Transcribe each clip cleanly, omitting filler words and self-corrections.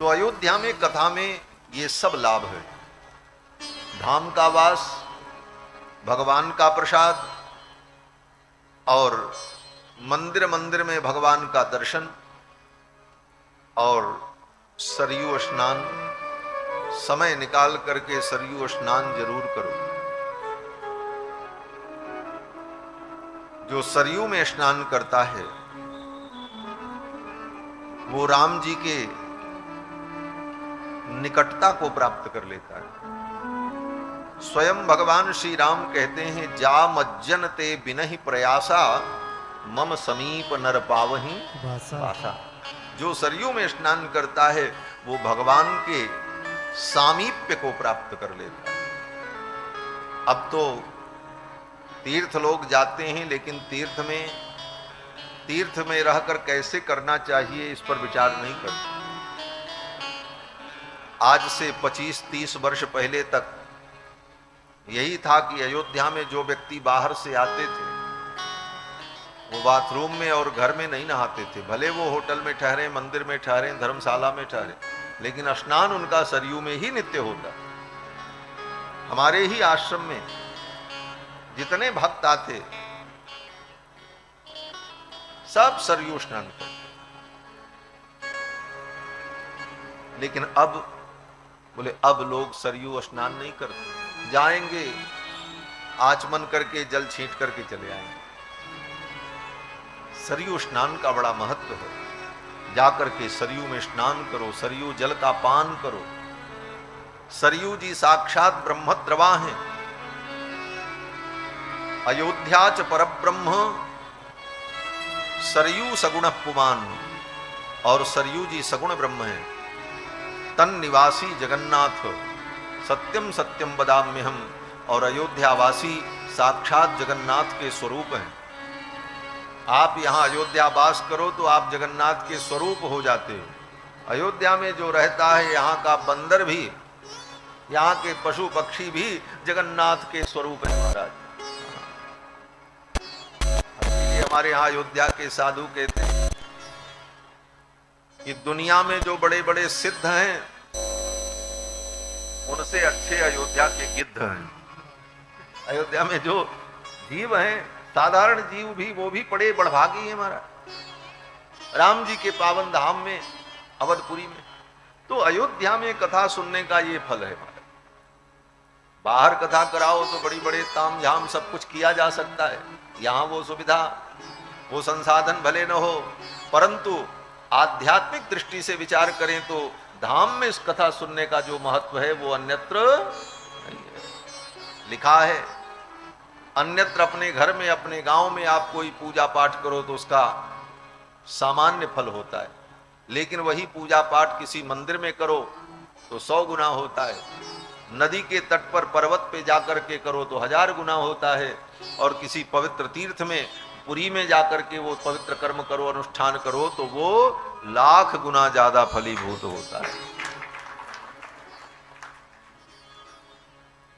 अयोध्या में कथा में ये सब लाभ है। धाम का वास, भगवान का प्रसाद और मंदिर मंदिर में भगवान का दर्शन और सरयू स्नान। समय निकाल करके सरयू स्नान जरूर करो। जो सरयू में स्नान करता है वो राम जी के निकटता को प्राप्त कर लेता है। स्वयं भगवान श्री राम कहते हैं, जा मज्जन ते बिनहि प्रयासा मम समीप नर पावहि वासा। जो सरयू में स्नान करता है वो भगवान के सामीप्य को प्राप्त कर लेता है। अब तो तीर्थ लोग जाते हैं, लेकिन तीर्थ में रहकर कैसे करना चाहिए इस पर विचार नहीं करते। आज से 25-30 वर्ष पहले तक यही था कि अयोध्या में जो व्यक्ति बाहर से आते थे वो बाथरूम में और घर में नहीं नहाते थे। भले वो होटल में ठहरे, मंदिर में ठहरे, धर्मशाला में ठहरे, लेकिन स्नान उनका सरयू में ही नित्य होता। हमारे ही आश्रम में जितने भक्त आते सब सरयू स्नान करते। लेकिन अब बोले अब लोग सरयू स्नान नहीं करते। जाएंगे आचमन करके जल छींट करके चले आएंगे। सरयू स्नान का बड़ा महत्व है। जाकर के सरयू में स्नान करो, सरयू जल का पान करो। सरयू जी साक्षात ब्रह्मद्रवा हैं। अयोध्या च परब्रह्म सरयू सगुण पुमान। और सरयू जी सगुण ब्रह्म है। तन निवासी जगन्नाथ सत्यम सत्यम वदाम्यहम। और अयोध्यावासी साक्षात जगन्नाथ के स्वरूप हैं। आप यहाँ अयोध्या वास करो तो आप जगन्नाथ के स्वरूप हो जाते हो। अयोध्या में जो रहता है यहाँ का बंदर भी, यहाँ के पशु पक्षी भी जगन्नाथ के स्वरूप है महाराज। इसलिए हमारे यहाँ अयोध्या के साधु कहते हैं कि दुनिया में जो बड़े बड़े सिद्ध हैं उनसे अच्छे अयोध्या के गिद्ध हैं। अयोध्या में जो जीव हैं, साधारण जीव भी, वो भी बड़े बड़भागी हैं महाराज। राम जी के पावन धाम में, अवधपुरी में, तो अयोध्या में कथा सुनने का ये फल है महाराज। बाहर कथा कराओ तो बड़ी बड़े ताम झाम सब कुछ किया जा सकता है। यहाँ वो सुविधा, वो संसाधन भले न हो, परंतु आध्यात्मिक दृष्टि से विचार करें तो धाम में इस कथा सुनने का जो महत्व है वो अन्यत्र नहीं है। लिखा है अन्यत्र अपने घर में, अपने गांव में आप कोई पूजा पाठ करो तो उसका सामान्य फल होता है, लेकिन वही पूजा पाठ किसी मंदिर में करो तो 100 गुना होता है। नदी के तट पर पर्वत पे जाकर के करो तो 1000 गुना होता है। और किसी पवित्र तीर्थ में, पुरी में जाकर के वो पवित्र कर्म करो, अनुष्ठान करो तो वो 1,00,000 गुना ज्यादा फलीभूत होता है।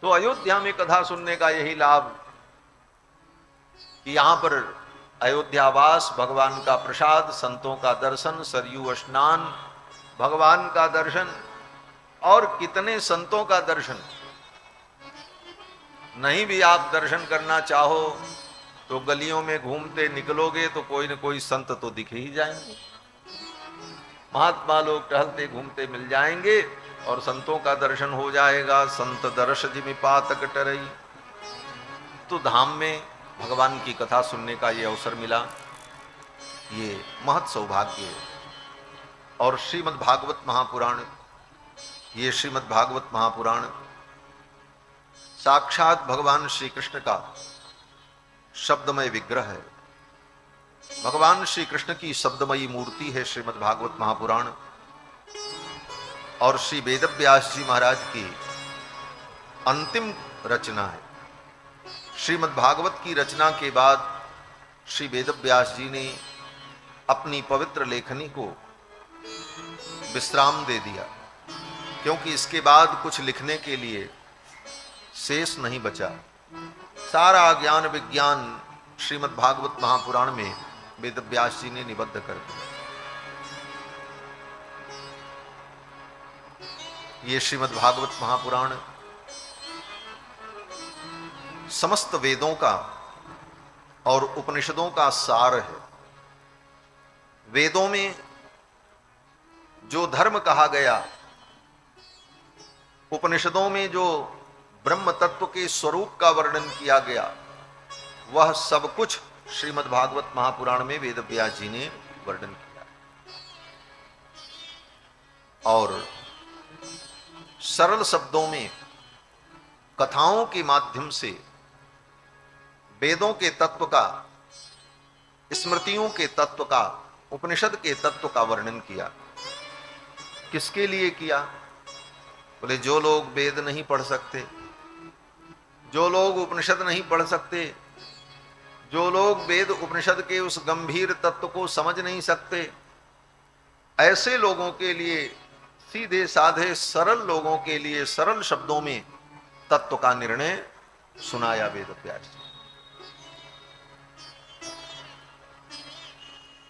तो अयोध्या में कथा सुनने का यही लाभ कि यहां पर अयोध्यावास, भगवान का प्रसाद, संतों का दर्शन, सरयू स्नान, भगवान का दर्शन और कितने संतों का दर्शन। नहीं भी आप दर्शन करना चाहो तो गलियों में घूमते निकलोगे तो कोई न कोई संत तो दिख ही जाएंगे। महात्मा लोग टहलते घूमते मिल जाएंगे और संतों का दर्शन हो जाएगा। संत दर्श जिमि पातक टरई। तो धाम में भगवान की कथा सुनने का ये अवसर मिला, ये महत् सौभाग्य है। और श्रीमद् भागवत महापुराण, ये श्रीमद् भागवत महापुराण साक्षात भगवान श्री कृष्ण का शब्दमय विग्रह है। भगवान श्री कृष्ण की शब्दमयी मूर्ति है श्रीमद् भागवत महापुराण। और श्री वेदव्यास जी महाराज की अंतिम रचना है। श्रीमद् भागवत की रचना के बाद श्री वेदव्यास जी ने अपनी पवित्र लेखनी को विश्राम दे दिया, क्योंकि इसके बाद कुछ लिखने के लिए शेष नहीं बचा। सारा ज्ञान विज्ञान श्रीमद् भागवत महापुराण में वेदव्यास जी ने निबद्ध कर दिया। ये श्रीमद् भागवत महापुराण समस्त वेदों का और उपनिषदों का सार है। वेदों में जो धर्म कहा गया, उपनिषदों में जो ब्रह्म तत्व के स्वरूप का वर्णन किया गया, वह सब कुछ श्रीमद् भागवत महापुराण में वेद व्यास जी ने वर्णन किया। और सरल शब्दों में कथाओं के माध्यम से वेदों के तत्व का, स्मृतियों के तत्व का, उपनिषद के तत्व का वर्णन किया। किसके लिए किया? बोले जो लोग वेद नहीं पढ़ सकते, जो लोग उपनिषद नहीं पढ़ सकते, जो लोग वेद उपनिषद के उस गंभीर तत्व को समझ नहीं सकते, ऐसे लोगों के लिए, सीधे साधे सरल लोगों के लिए सरल शब्दों में तत्व का निर्णय सुनाया वेद व्यास जी।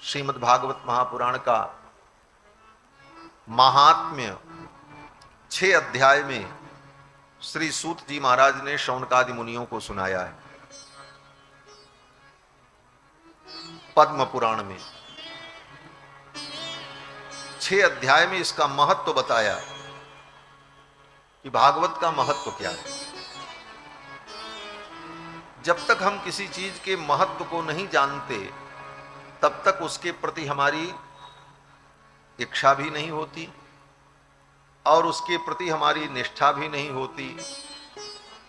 श्रीमद् भागवत महापुराण का महात्म्य 6 अध्याय में श्री सूत जी महाराज ने शौनकादि मुनियों को सुनाया है। पद्म पुराण में 6 अध्याय में इसका महत्व बताया कि भागवत का महत्व क्या है। जब तक हम किसी चीज के महत्व को नहीं जानते, तब तक उसके प्रति हमारी इच्छा भी नहीं होती और उसके प्रति हमारी निष्ठा भी नहीं होती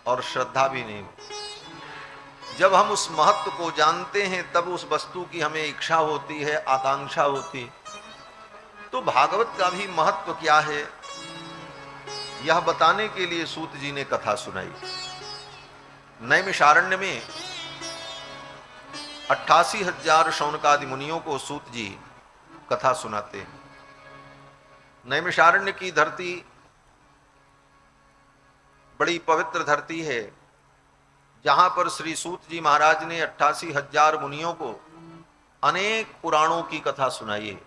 और श्रद्धा भी नहीं होती। जब हम उस महत्व को जानते हैं, तब उस वस्तु की हमें इच्छा होती है, आकांक्षा होती। तो भागवत का भी महत्व क्या है, यह बताने के लिए सूत जी ने कथा सुनाई। नैमिषारण्य में 88,000 शौनकादि मुनियों को सूत जी कथा सुनाते हैं। नैमिषारण्य की धरती बड़ी पवित्र धरती है, जहां पर श्री सूत जी महाराज ने 88,000 मुनियों को अनेक पुराणों की कथा सुनाई है।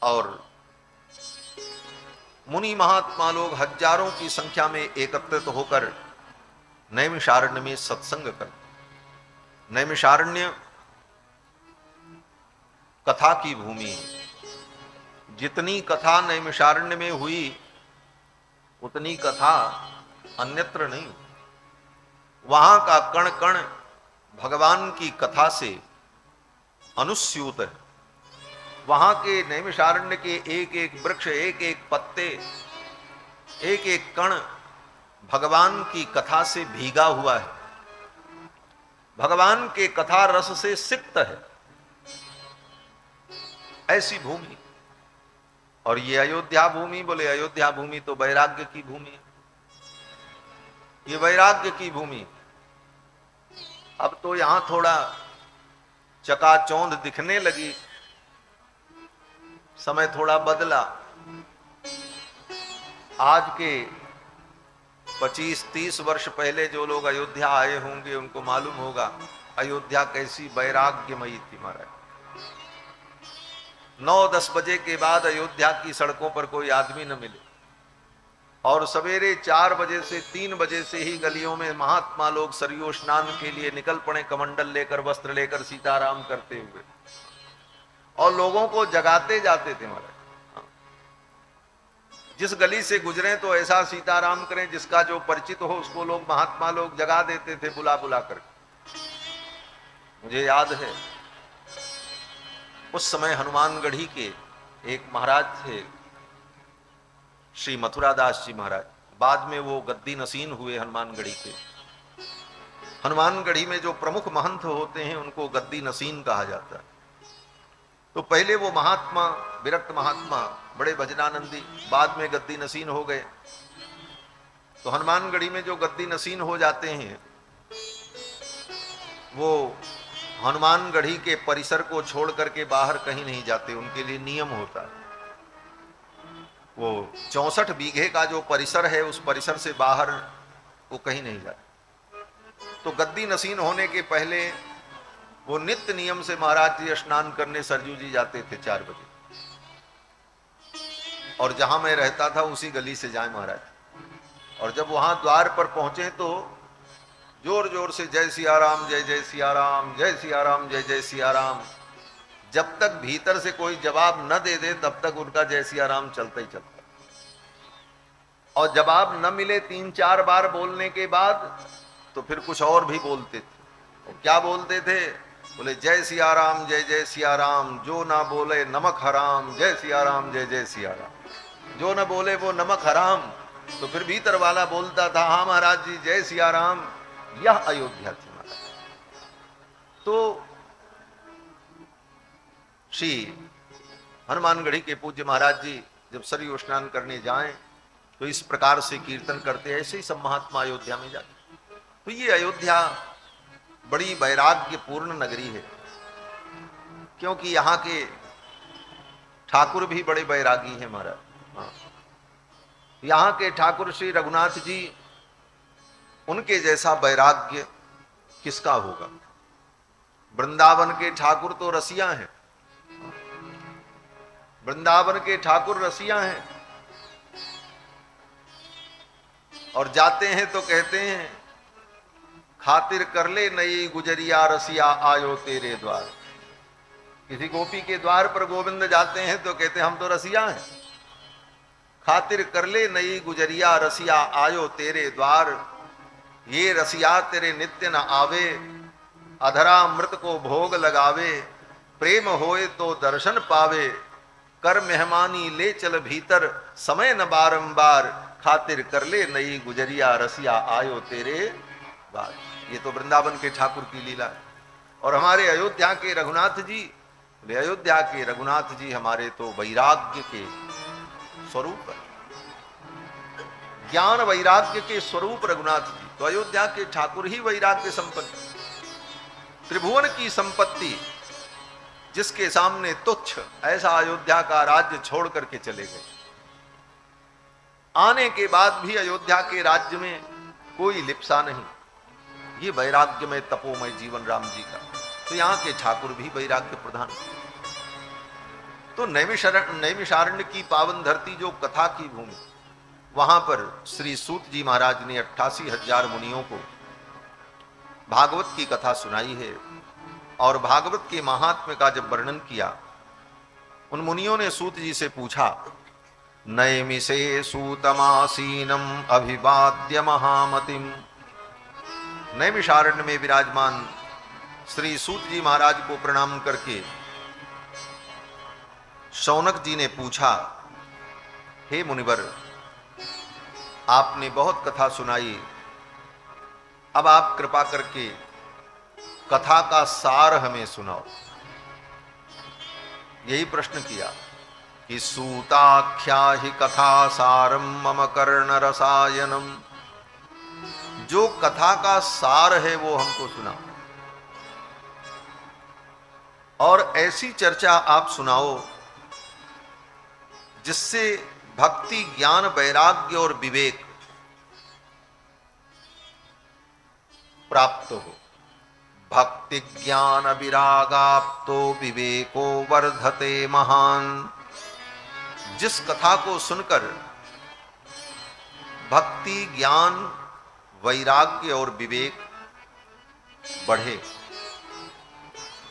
और मुनि महात्मा लोग हजारों की संख्या में एकत्रित होकर नैमिषारण्य में सत्संग करते। नैमिषारण्य कथा की भूमि है। जितनी कथा नैमिषारण्य में हुई, उतनी कथा अन्यत्र नहीं। वहां का कण कण भगवान की कथा से अनुस्यूत है। वहां के नैमिषारण्य के एक एक वृक्ष, एक एक पत्ते, एक एक कण भगवान की कथा से भीगा हुआ है, भगवान के कथा रस से सिक्त है। ऐसी भूमि। और ये अयोध्या भूमि, बोले अयोध्या भूमि तो वैराग्य की भूमि है। ये वैराग्य की भूमि। अब तो यहां थोड़ा चकाचौंध दिखने लगी, समय थोड़ा बदला। आज के 25-30 वर्ष पहले जो लोग अयोध्या आए होंगे, उनको मालूम होगा अयोध्या कैसी वैराग्यमयी थी महाराज। 9-10 बजे के बाद अयोध्या की सड़कों पर कोई आदमी न मिले, और सवेरे 4 बजे से 3 बजे से ही गलियों में महात्मा लोग सरयू स्नान के लिए निकल पड़े, कमंडल लेकर, वस्त्र लेकर, सीताराम करते हुए, और लोगों को जगाते जाते थे महाराज। जिस गली से गुजरे तो ऐसा सीताराम करें, जिसका जो परिचित हो उसको लोग, महात्मा लोग जगा देते थे बुला बुला कर। मुझे याद है उस समय हनुमानगढ़ी के एक महाराज थे, श्री मथुरादास जी महाराज। बाद में वो गद्दी नसीन हुए हनुमानगढ़ी के। हनुमानगढ़ी में जो प्रमुख महंत होते हैं, उनको गद्दी नसीन कहा जाता है। तो पहले वो महात्मा, विरक्त महात्मा, बड़े भजनानंदी, बाद में गद्दी नसीन हो गए। तो हनुमानगढ़ी में जो गद्दी नसीन हो जाते हैं, वो हनुमानगढ़ी के परिसर को छोड़ करके बाहर कहीं नहीं जाते। उनके लिए नियम होता है, वो 64 बीघे का जो परिसर है, उस परिसर से बाहर वो कहीं नहीं जाते। तो गद्दी नसीन होने के पहले वो नित्य नियम से महाराज जी स्नान करने सरजू जी जाते थे 4 बजे। और जहां मैं रहता था उसी गली से जाए महाराज। और जब वहां द्वार पर पहुंचे तो जोर जोर से जय सिया राम, जय जय सिया राम, जय सिया राम, जय जय सिया राम। जब तक भीतर से कोई जवाब न दे दे तब तक उनका जय सिया राम चलता ही चलता। और जवाब न मिले 3-4 बार बोलने के बाद तो फिर कुछ और भी बोलते थे। क्या बोलते थे? बोले जय सिया राम, जय जय सिया राम, जो ना बोले नमक हराम, जय सिया राम, जय जय सिया राम। जो ना बोले वो नमक हराम। तो फिर भीतर वाला बोलता था, हाँ महाराज जी जय सिया राम। यह अयोध्या थी महाराज। तो श्री हनुमानगढ़ी के पूज्य महाराज जी जब सरयू स्नान करने जाएं तो इस प्रकार से कीर्तन करते, ऐसे ही सब महात्मा अयोध्या में जाते। तो ये अयोध्या बड़ी वैराग्यपूर्ण नगरी है, क्योंकि यहाँ के ठाकुर भी बड़े वैरागी हैं महाराज। यहाँ के ठाकुर श्री रघुनाथ जी, उनके जैसा वैराग्य किसका होगा? वृंदावन के ठाकुर तो रसिया हैं, वृंदावन के ठाकुर रसिया हैं। और जाते हैं तो कहते हैं खातिर कर ले नई गुजरिया रसिया आयो तेरे द्वार। किसी गोपी के द्वार पर गोविंद जाते हैं तो कहते हैं हम तो रसिया हैं। खातिर कर ले नई गुजरिया रसिया आयो तेरे द्वार। ये रसिया तेरे नित्य न आवे, अधरा मृत को भोग लगावे। प्रेम होए तो दर्शन पावे, कर मेहमानी ले चल भीतर। समय न बारंबार, खातिर कर ले नई गुजरिया रसिया आयो तेरे द्वार। ये तो वृंदावन के ठाकुर की लीला है। और हमारे अयोध्या के रघुनाथ जी, अयोध्या के रघुनाथ जी हमारे तो वैराग्य के स्वरूप है, ज्ञान वैराग्य के स्वरूप रघुनाथ जी। तो अयोध्या के ठाकुर ही वैराग्य संपन्न। त्रिभुवन की संपत्ति जिसके सामने तुच्छ, ऐसा अयोध्या का राज्य छोड़ करके चले गए। आने के बाद भी अयोध्या के राज्य में कोई लिप्सा नहीं। ये वैराग्य में तपोमय जीवन राम जी का। तो यहाँ के ठाकुर भी वैराग्य प्रधान। तो नैमिषारण्य की पावन धरती जो कथा की भूमि, वहां पर श्री सूत जी महाराज ने 88,000 मुनियों को भागवत की कथा सुनाई है। और भागवत के महात्म्य का जब वर्णन किया, उन मुनियों ने सूत जी से पूछा, नैमिषे सूतमासीनम अभिवाद्य महामतिम। नैमिषारण्य में विराजमान श्री सूत जी महाराज को प्रणाम करके शौनक जी ने पूछा, हे मुनिवर, आपने बहुत कथा सुनाई, अब आप कृपा करके कथा का सार हमें सुनाओ। यही प्रश्न किया कि सूताख्या ही कथा सारम मम कर्ण रसायनम। जो कथा का सार है वो हमको सुनाओ, और ऐसी चर्चा आप सुनाओ जिससे भक्ति, ज्ञान, वैराग्य और विवेक प्राप्त हो। भक्ति ज्ञान विरागाप्तो विवेको वर्धते महान। जिस कथा को सुनकर भक्ति, ज्ञान, वैराग्य और विवेक बढ़े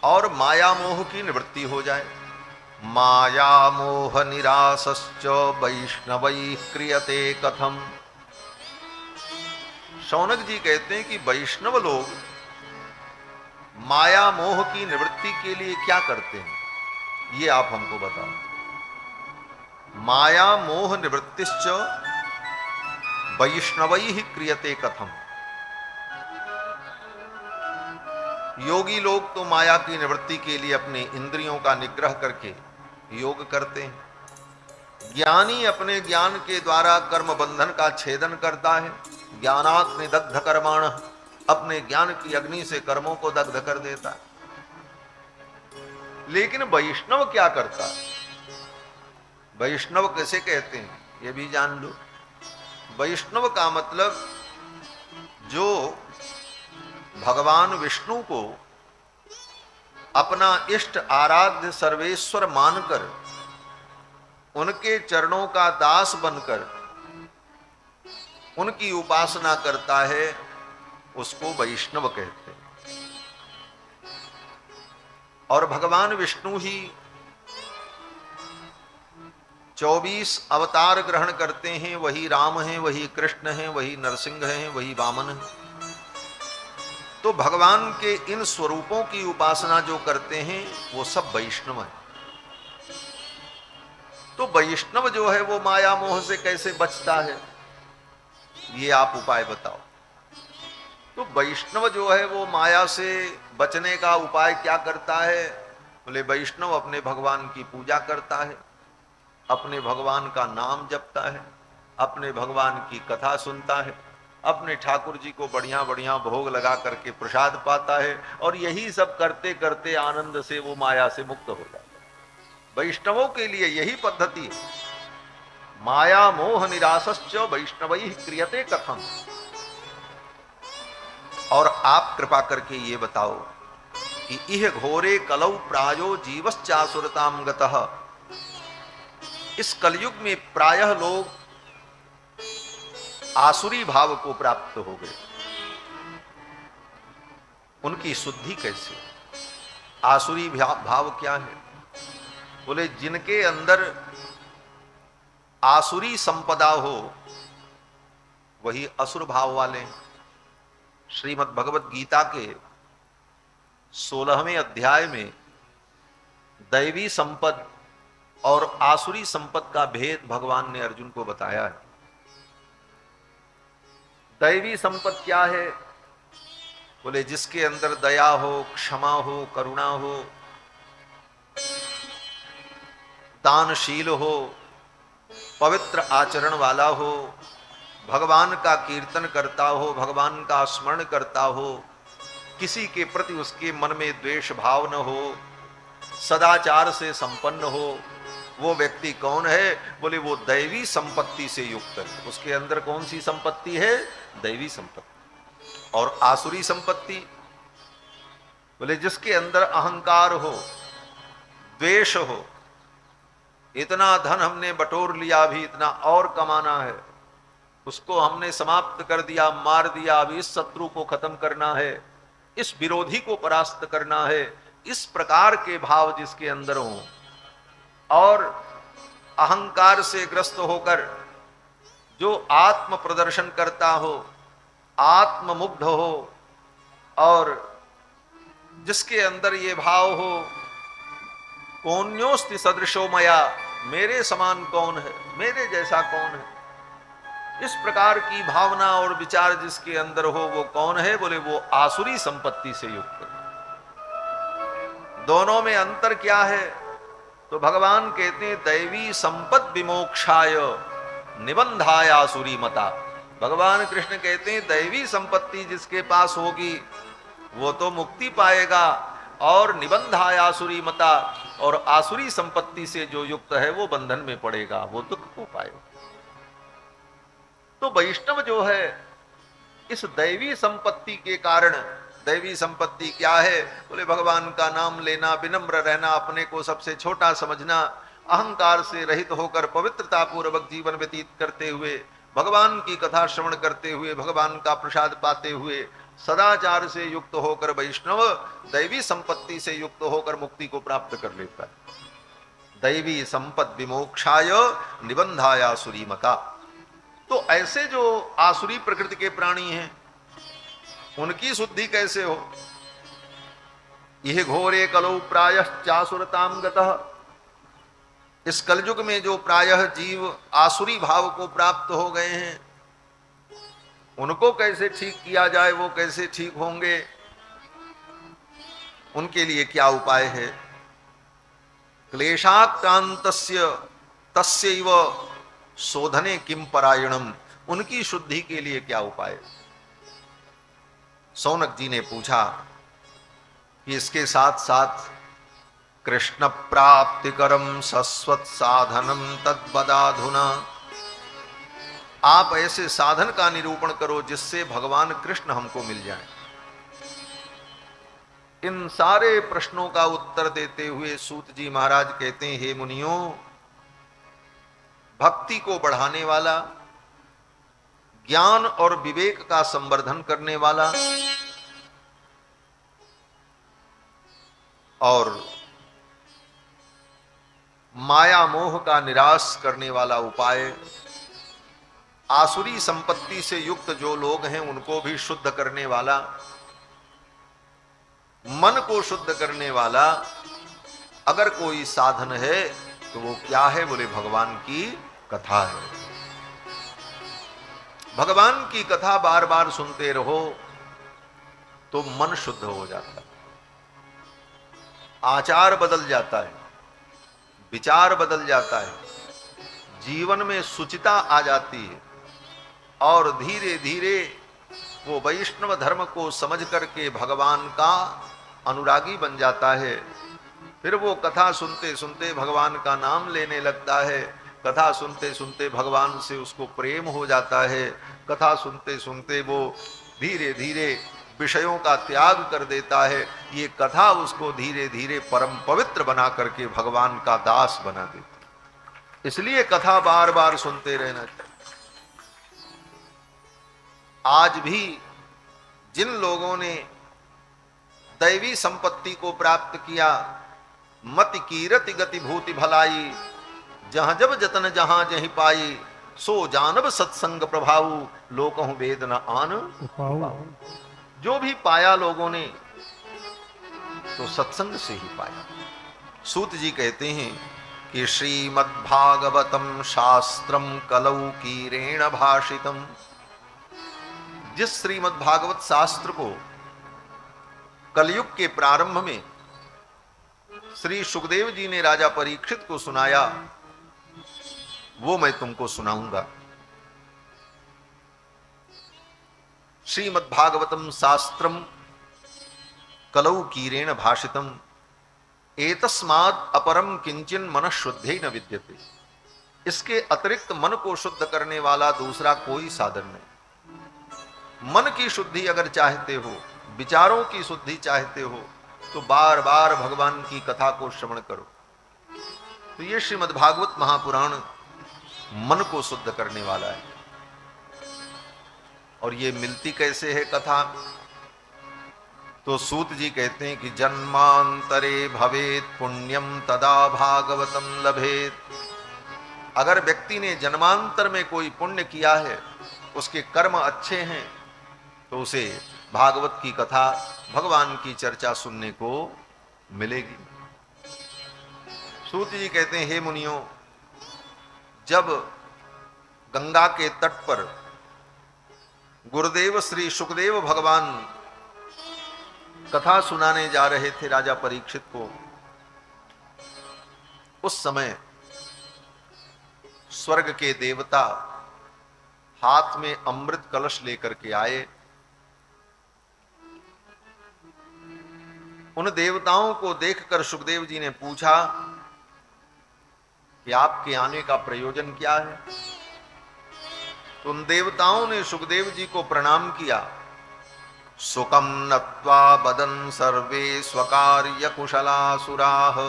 और माया मोह की निवृत्ति हो जाए। माया मोह निरासश्च वैष्णवैः क्रियते कथम। शौनक जी कहते हैं कि वैष्णव लोग माया मोह की निवृत्ति के लिए क्या करते हैं, ये आप हमको बताओ। माया मोह निवृत्तिश्च वैष्णवैः क्रियते कथम। योगी लोग तो माया की निवृत्ति के लिए अपने इंद्रियों का निग्रह करके योग करते हैं। ज्ञानी अपने ज्ञान के द्वारा कर्म बंधन का छेदन करता है। ज्ञानाग्नि दग्ध कर्माण, अपने ज्ञान की अग्नि से कर्मों को दग्ध कर देता है। लेकिन वैष्णव क्या करता है? वैष्णव कैसे कहते हैं ये भी जान लो। वैष्णव का मतलब जो भगवान विष्णु को अपना इष्ट आराध्य सर्वेश्वर मानकर उनके चरणों का दास बनकर उनकी उपासना करता है, उसको वैष्णव कहते हैं। और भगवान विष्णु ही 24 अवतार ग्रहण करते हैं, वही राम हैं, वही कृष्ण हैं, वही नरसिंह हैं, वही वामन हैं। तो भगवान के इन स्वरूपों की उपासना जो करते हैं वो सब वैष्णव हैं। तो वैष्णव जो है वो माया मोह से कैसे बचता है, ये आप उपाय बताओ। तो वैष्णव जो है वो माया से बचने का उपाय क्या करता है? बोले वैष्णव अपने भगवान की पूजा करता है, अपने भगवान का नाम जपता है, अपने भगवान की कथा सुनता है, अपने ठाकुर जी को बढ़िया बढ़िया भोग लगा करके प्रसाद पाता है, और यही सब करते करते आनंद से वो माया से मुक्त हो जाता है। वैष्णवों के लिए यही पद्धति है। माया मोह निरासश्च वैष्णवैः क्रियते कथम। और आप कृपा करके ये बताओ कि इह घोरे कलौ प्रायो जीवश्चासुरताम गतः। इस कलयुग में प्रायः लोग आसुरी भाव को प्राप्त हो गए। उनकी शुद्धि कैसे? आसुरी भाव क्या है? बोले जिनके अंदर आसुरी संपदा हो वही असुर भाव वाले हैं। श्रीमद् भगवत गीता के 16वें अध्याय में दैवी संपद और आसुरी संपद का भेद भगवान ने अर्जुन को बताया है। दैवी संपद क्या है? बोले जिसके अंदर दया हो, क्षमा हो, करुणा हो, दानशील हो, पवित्र आचरण वाला हो, भगवान का कीर्तन करता हो, भगवान का स्मरण करता हो, किसी के प्रति उसके मन में द्वेष भाव न हो, सदाचार से संपन्न हो, वो व्यक्ति कौन है? बोले वो दैवी संपत्ति से युक्त है। उसके अंदर कौन सी संपत्ति है? दैवी संपत्ति। और आसुरी संपत्ति? बोले जिसके अंदर अहंकार हो, द्वेष हो, इतना धन हमने बटोर लिया, अभी इतना और कमाना है, उसको हमने समाप्त कर दिया, मार दिया, अभी इस शत्रु को खत्म करना है, इस विरोधी को परास्त करना है, इस प्रकार के भाव जिसके अंदर हो, और अहंकार से ग्रस्त होकर जो आत्म प्रदर्शन करता हो, आत्ममुग्ध हो, और जिसके अंदर ये भाव हो कोन्योस्ति सदृशो मया, मेरे समान कौन है, मेरे जैसा कौन है, इस प्रकार की भावना और विचार जिसके अंदर हो वो कौन है? बोले वो आसुरी संपत्ति से युक्त है। दोनों में अंतर क्या है? तो भगवान कहते हैं दैवी संपद विमोक्षाय निबंधाय आसुरी मता। भगवान कृष्ण कहते हैं दैवी संपत्ति जिसके पास होगी वो तो मुक्ति पाएगा, और निबंधाय आसुरी मता, और आसुरी संपत्ति से जो युक्त है वो बंधन में पड़ेगा, वो दुख को पाएगा। तो वैष्णव जो है इस दैवी संपत्ति के कारण, दैवी संपत्ति क्या है? बोले भगवान का नाम लेना, विनम्र रहना, अपने को सबसे छोटा समझना, अहंकार से रहित होकर पवित्रता पूर्वक जीवन व्यतीत करते हुए, भगवान की कथा श्रवण करते हुए, भगवान का प्रसाद पाते हुए, सदाचार से युक्त होकर वैष्णव दैवी संपत्ति से युक्त होकर मुक्ति को प्राप्त कर लेता है। दैवी संपद विमोक्षाय निबंधाय आसुरी मता। तो ऐसे जो आसुरी प्रकृति के प्राणी हैं उनकी शुद्धि कैसे हो? यह घोरे कलौ प्रायश्चासुरताम गतः। इस कलयुग में जो प्रायः जीव आसुरी भाव को प्राप्त हो गए हैं उनको कैसे ठीक किया जाए, वो कैसे ठीक होंगे, उनके लिए क्या उपाय है? क्लेशाक्रांतस्य तस्यैव शोधने किम परायणम। उनकी शुद्धि के लिए क्या उपाय? सौनक जी ने पूछा कि इसके साथ साथ कृष्ण प्राप्तिकरम सस्वत साधनम तद्वदाधुना। आप ऐसे साधन का निरूपण करो जिससे भगवान कृष्ण हमको मिल जाए। इन सारे प्रश्नों का उत्तर देते हुए सूत जी महाराज कहते हैं, हे मुनियों, भक्ति को बढ़ाने वाला, ज्ञान और विवेक का संवर्धन करने वाला और माया मोह का निराश करने वाला उपाय, आसुरी संपत्ति से युक्त जो लोग हैं उनको भी शुद्ध करने वाला, मन को शुद्ध करने वाला अगर कोई साधन है तो वो क्या है? बोले भगवान की कथा है। भगवान की कथा बार बार सुनते रहो तो मन शुद्ध हो जाता है, आचार बदल जाता है, विचार बदल जाता है, जीवन में सुचिता आ जाती है और धीरे धीरे वो वैष्णव धर्म को समझ करके भगवान का अनुरागी बन जाता है। फिर वो कथा सुनते सुनते भगवान का नाम लेने लगता है, कथा सुनते सुनते भगवान से उसको प्रेम हो जाता है, कथा सुनते सुनते वो धीरे धीरे विषयों का त्याग कर देता है। ये कथा उसको धीरे धीरे परम पवित्र बना करके भगवान का दास बना देती। इसलिए कथा बार बार सुनते रहना चाहिए। आज भी जिन लोगों ने दैवी संपत्ति को प्राप्त किया, मति कीरति गति भूति भलाई, जहां जब जतन जहां जहीं पाई, सो जानब सत्संग प्रभाऊ, लोकहु वेद न आन उपाऊ। जो भी पाया लोगों ने तो सत्संग से ही पाया। सूत जी कहते हैं कि श्रीमद्भागवतम शास्त्रम कलौ कीरेण भाषितम। जिस श्रीमद्भागवत शास्त्र को कलयुग के प्रारंभ में श्री सुखदेव जी ने राजा परीक्षित को सुनाया, वो मैं तुमको सुनाऊंगा। श्रीमद्भागवतम शास्त्रम कलौ कीरेण भाषितम, एतस्माद् अपरम किंचिन मन शुद्धे न विद्यते। इसके अतिरिक्त मन को शुद्ध करने वाला दूसरा कोई साधन नहीं। मन की शुद्धि अगर चाहते हो, विचारों की शुद्धि चाहते हो, तो बार बार भगवान की कथा को श्रवण करो। तो ये श्रीमद्भागवत महापुराण मन को शुद्ध करने वाला है। और ये मिलती कैसे है कथा? तो सूत जी कहते हैं कि जन्मांतरे भवेत पुण्यम तदा भागवतम लभेत। अगर व्यक्ति ने जन्मांतर में कोई पुण्य किया है, उसके कर्म अच्छे हैं, तो उसे भागवत की कथा, भगवान की चर्चा सुनने को मिलेगी। सूत जी कहते हैं, हे मुनियों, जब गंगा के तट पर गुरुदेव श्री सुखदेव भगवान कथा सुनाने जा रहे थे राजा परीक्षित को, उस समय स्वर्ग के देवता हाथ में अमृत कलश लेकर के आए। उन देवताओं को देखकर सुखदेव जी ने पूछा कि आपके आने का प्रयोजन क्या है? तो उन देवताओं ने सुखदेव जी को प्रणाम किया। सुकम नत्वा बदन सर्वे स्वकार्य कुशलासुराः।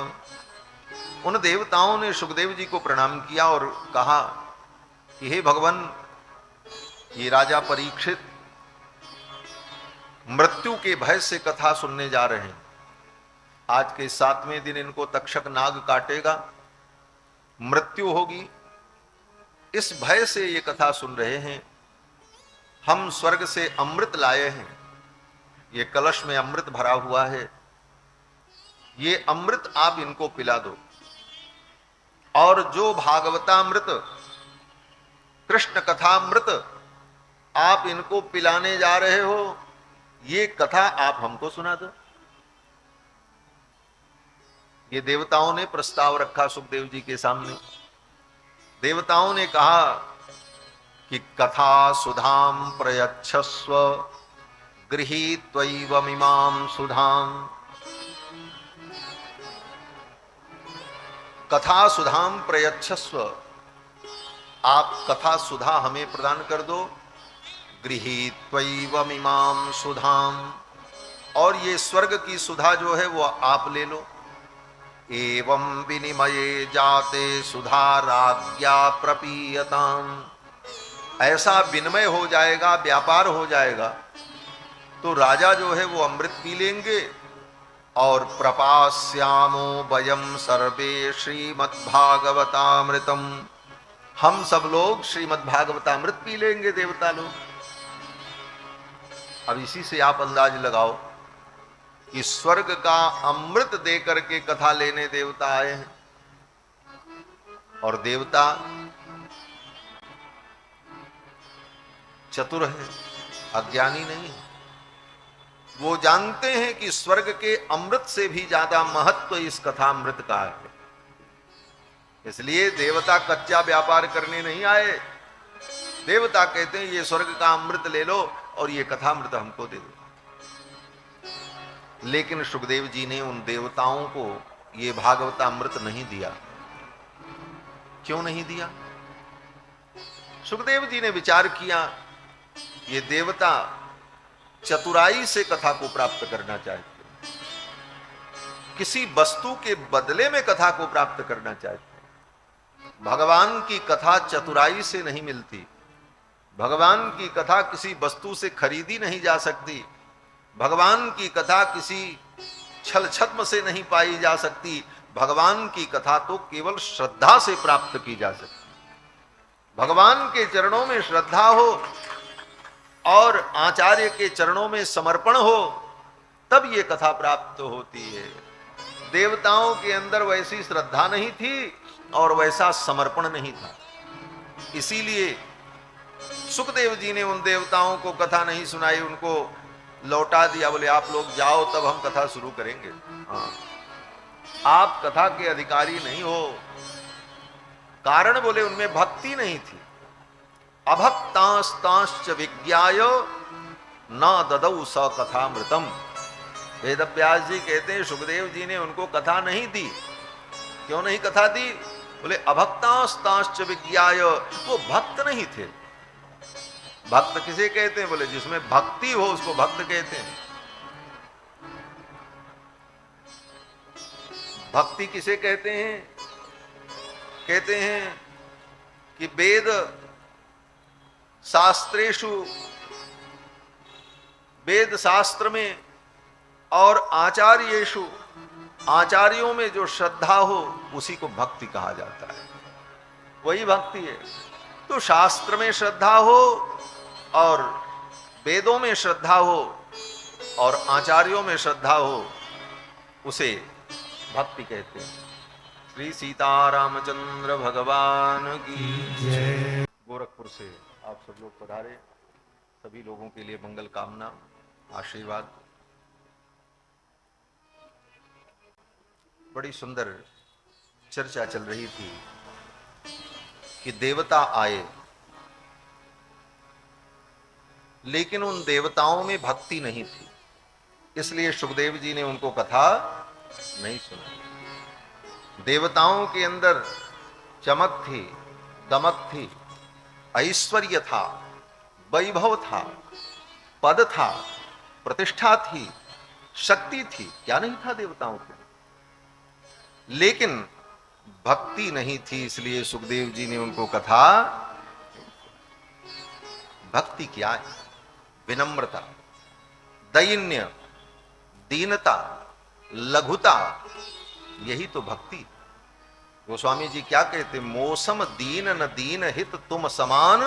उन देवताओं ने सुखदेव जी को प्रणाम किया और कहा कि हे भगवान, ये राजा परीक्षित मृत्यु के भय से कथा सुनने जा रहे हैं। आज के 7वें दिन इनको तक्षक नाग काटेगा, मृत्यु होगी, इस भय से ये कथा सुन रहे हैं। हम स्वर्ग से अमृत लाए हैं, ये कलश में अमृत भरा हुआ है, ये अमृत आप इनको पिला दो। और जो भागवतामृत, कृष्ण कथामृत आप इनको पिलाने जा रहे हो, ये कथा आप हमको सुना दो। ये देवताओं ने प्रस्ताव रखा सुखदेव जी के सामने। देवताओं ने कहा कि कथा सुधाम प्रयच्छस्व गृहीत्वैवमिमां सुधाम। कथा सुधाम प्रयच्छस्व, आप कथा सुधा हमें प्रदान कर दो। गृहीत्वैवमिमां सुधाम, और ये स्वर्ग की सुधा जो है वो आप ले लो। एवं विनिमये जाते सुधा राज्ञा प्रपीयताम। ऐसा विनिमय हो जाएगा, व्यापार हो जाएगा, तो राजा जो है वो अमृत पी लेंगे और प्रपास्यामो वयम सर्वे श्रीमद्भागवतामृतम, हम सब लोग श्रीमद्भागवतामृत पी लेंगे देवता लोग। अब इसी से आप अंदाज लगाओ कि स्वर्ग का अमृत दे करके कथा लेने देवता आए हैं, और देवता चतुर है, अज्ञानी नहीं है। वो जानते हैं कि स्वर्ग के अमृत से भी ज्यादा महत्व इस कथामृत का है, इसलिए देवता कच्चा व्यापार करने नहीं आए। देवता कहते हैं ये स्वर्ग का अमृत ले लो और ये कथामृत हमको दे दो। लेकिन सुखदेव जी ने उन देवताओं को ये भागवतामृत नहीं दिया। क्यों नहीं दिया? सुखदेव जी ने विचार किया, ये देवता चतुराई से कथा को प्राप्त करना चाहते हैं, किसी वस्तु के बदले में कथा को प्राप्त करना चाहते हैं। भगवान की कथा चतुराई से नहीं मिलती, भगवान की कथा किसी वस्तु से खरीदी नहीं जा सकती, भगवान की कथा किसी छल छद्म से नहीं पाई जा सकती। भगवान की कथा तो केवल श्रद्धा से प्राप्त की जा सकती। भगवान के चरणों में श्रद्धा हो और आचार्य के चरणों में समर्पण हो, तब ये कथा प्राप्त होती है। देवताओं के अंदर वैसी श्रद्धा नहीं थी और वैसा समर्पण नहीं था, इसीलिए सुखदेव जी ने उन देवताओं को कथा नहीं सुनाई, उनको लौटा दिया। बोले आप लोग जाओ, तब हम कथा शुरू करेंगे। हाँ, आप कथा के अधिकारी नहीं हो। कारण बोले उनमें भक्ति नहीं थी। अभक्तांस्तांश्च विज्ञाय न ददौ स कथामृतम। वेदव्यास जी कहते हैं सुखदेव जी ने उनको कथा नहीं दी। क्यों नहीं कथा दी? बोले अभक्तांस्तांश्च विज्ञाय, वो भक्त नहीं थे। भक्त किसे कहते हैं? बोले जिसमें भक्ति हो उसको भक्त कहते हैं। भक्ति किसे कहते हैं? कहते हैं कि वेद शास्त्रेषु, वेद शास्त्र में और आचार्येषु, आचार्यों में जो श्रद्धा हो उसी को भक्ति कहा जाता है, वही भक्ति है। तो शास्त्र में श्रद्धा हो और वेदों में श्रद्धा हो और आचार्यों में श्रद्धा हो, उसे भक्ति कहते हैं। श्री सीतारामचंद्र भगवान की जय। गोरखपुर से आप सब लोग पधारे, सभी लोगों के लिए मंगल कामना, आशीर्वाद। बड़ी सुंदर चर्चा चल रही थी कि देवता आए, लेकिन उन देवताओं में भक्ति नहीं थी, इसलिए सुखदेव जी ने उनको कथा नहीं सुनाई। देवताओं के अंदर चमक थी, दमक थी, ऐश्वर्य था, वैभव था, पद था, प्रतिष्ठा थी, शक्ति थी, क्या नहीं था देवताओं के? लेकिन भक्ति नहीं थी, इसलिए सुखदेव जी ने उनको कथा। भक्ति क्या है? विनम्रता, दैन्य, दीनता, लघुता, यही तो भक्ति। गोस्वामी जी क्या कहते? मौसम दीन न दीन हित तुम समान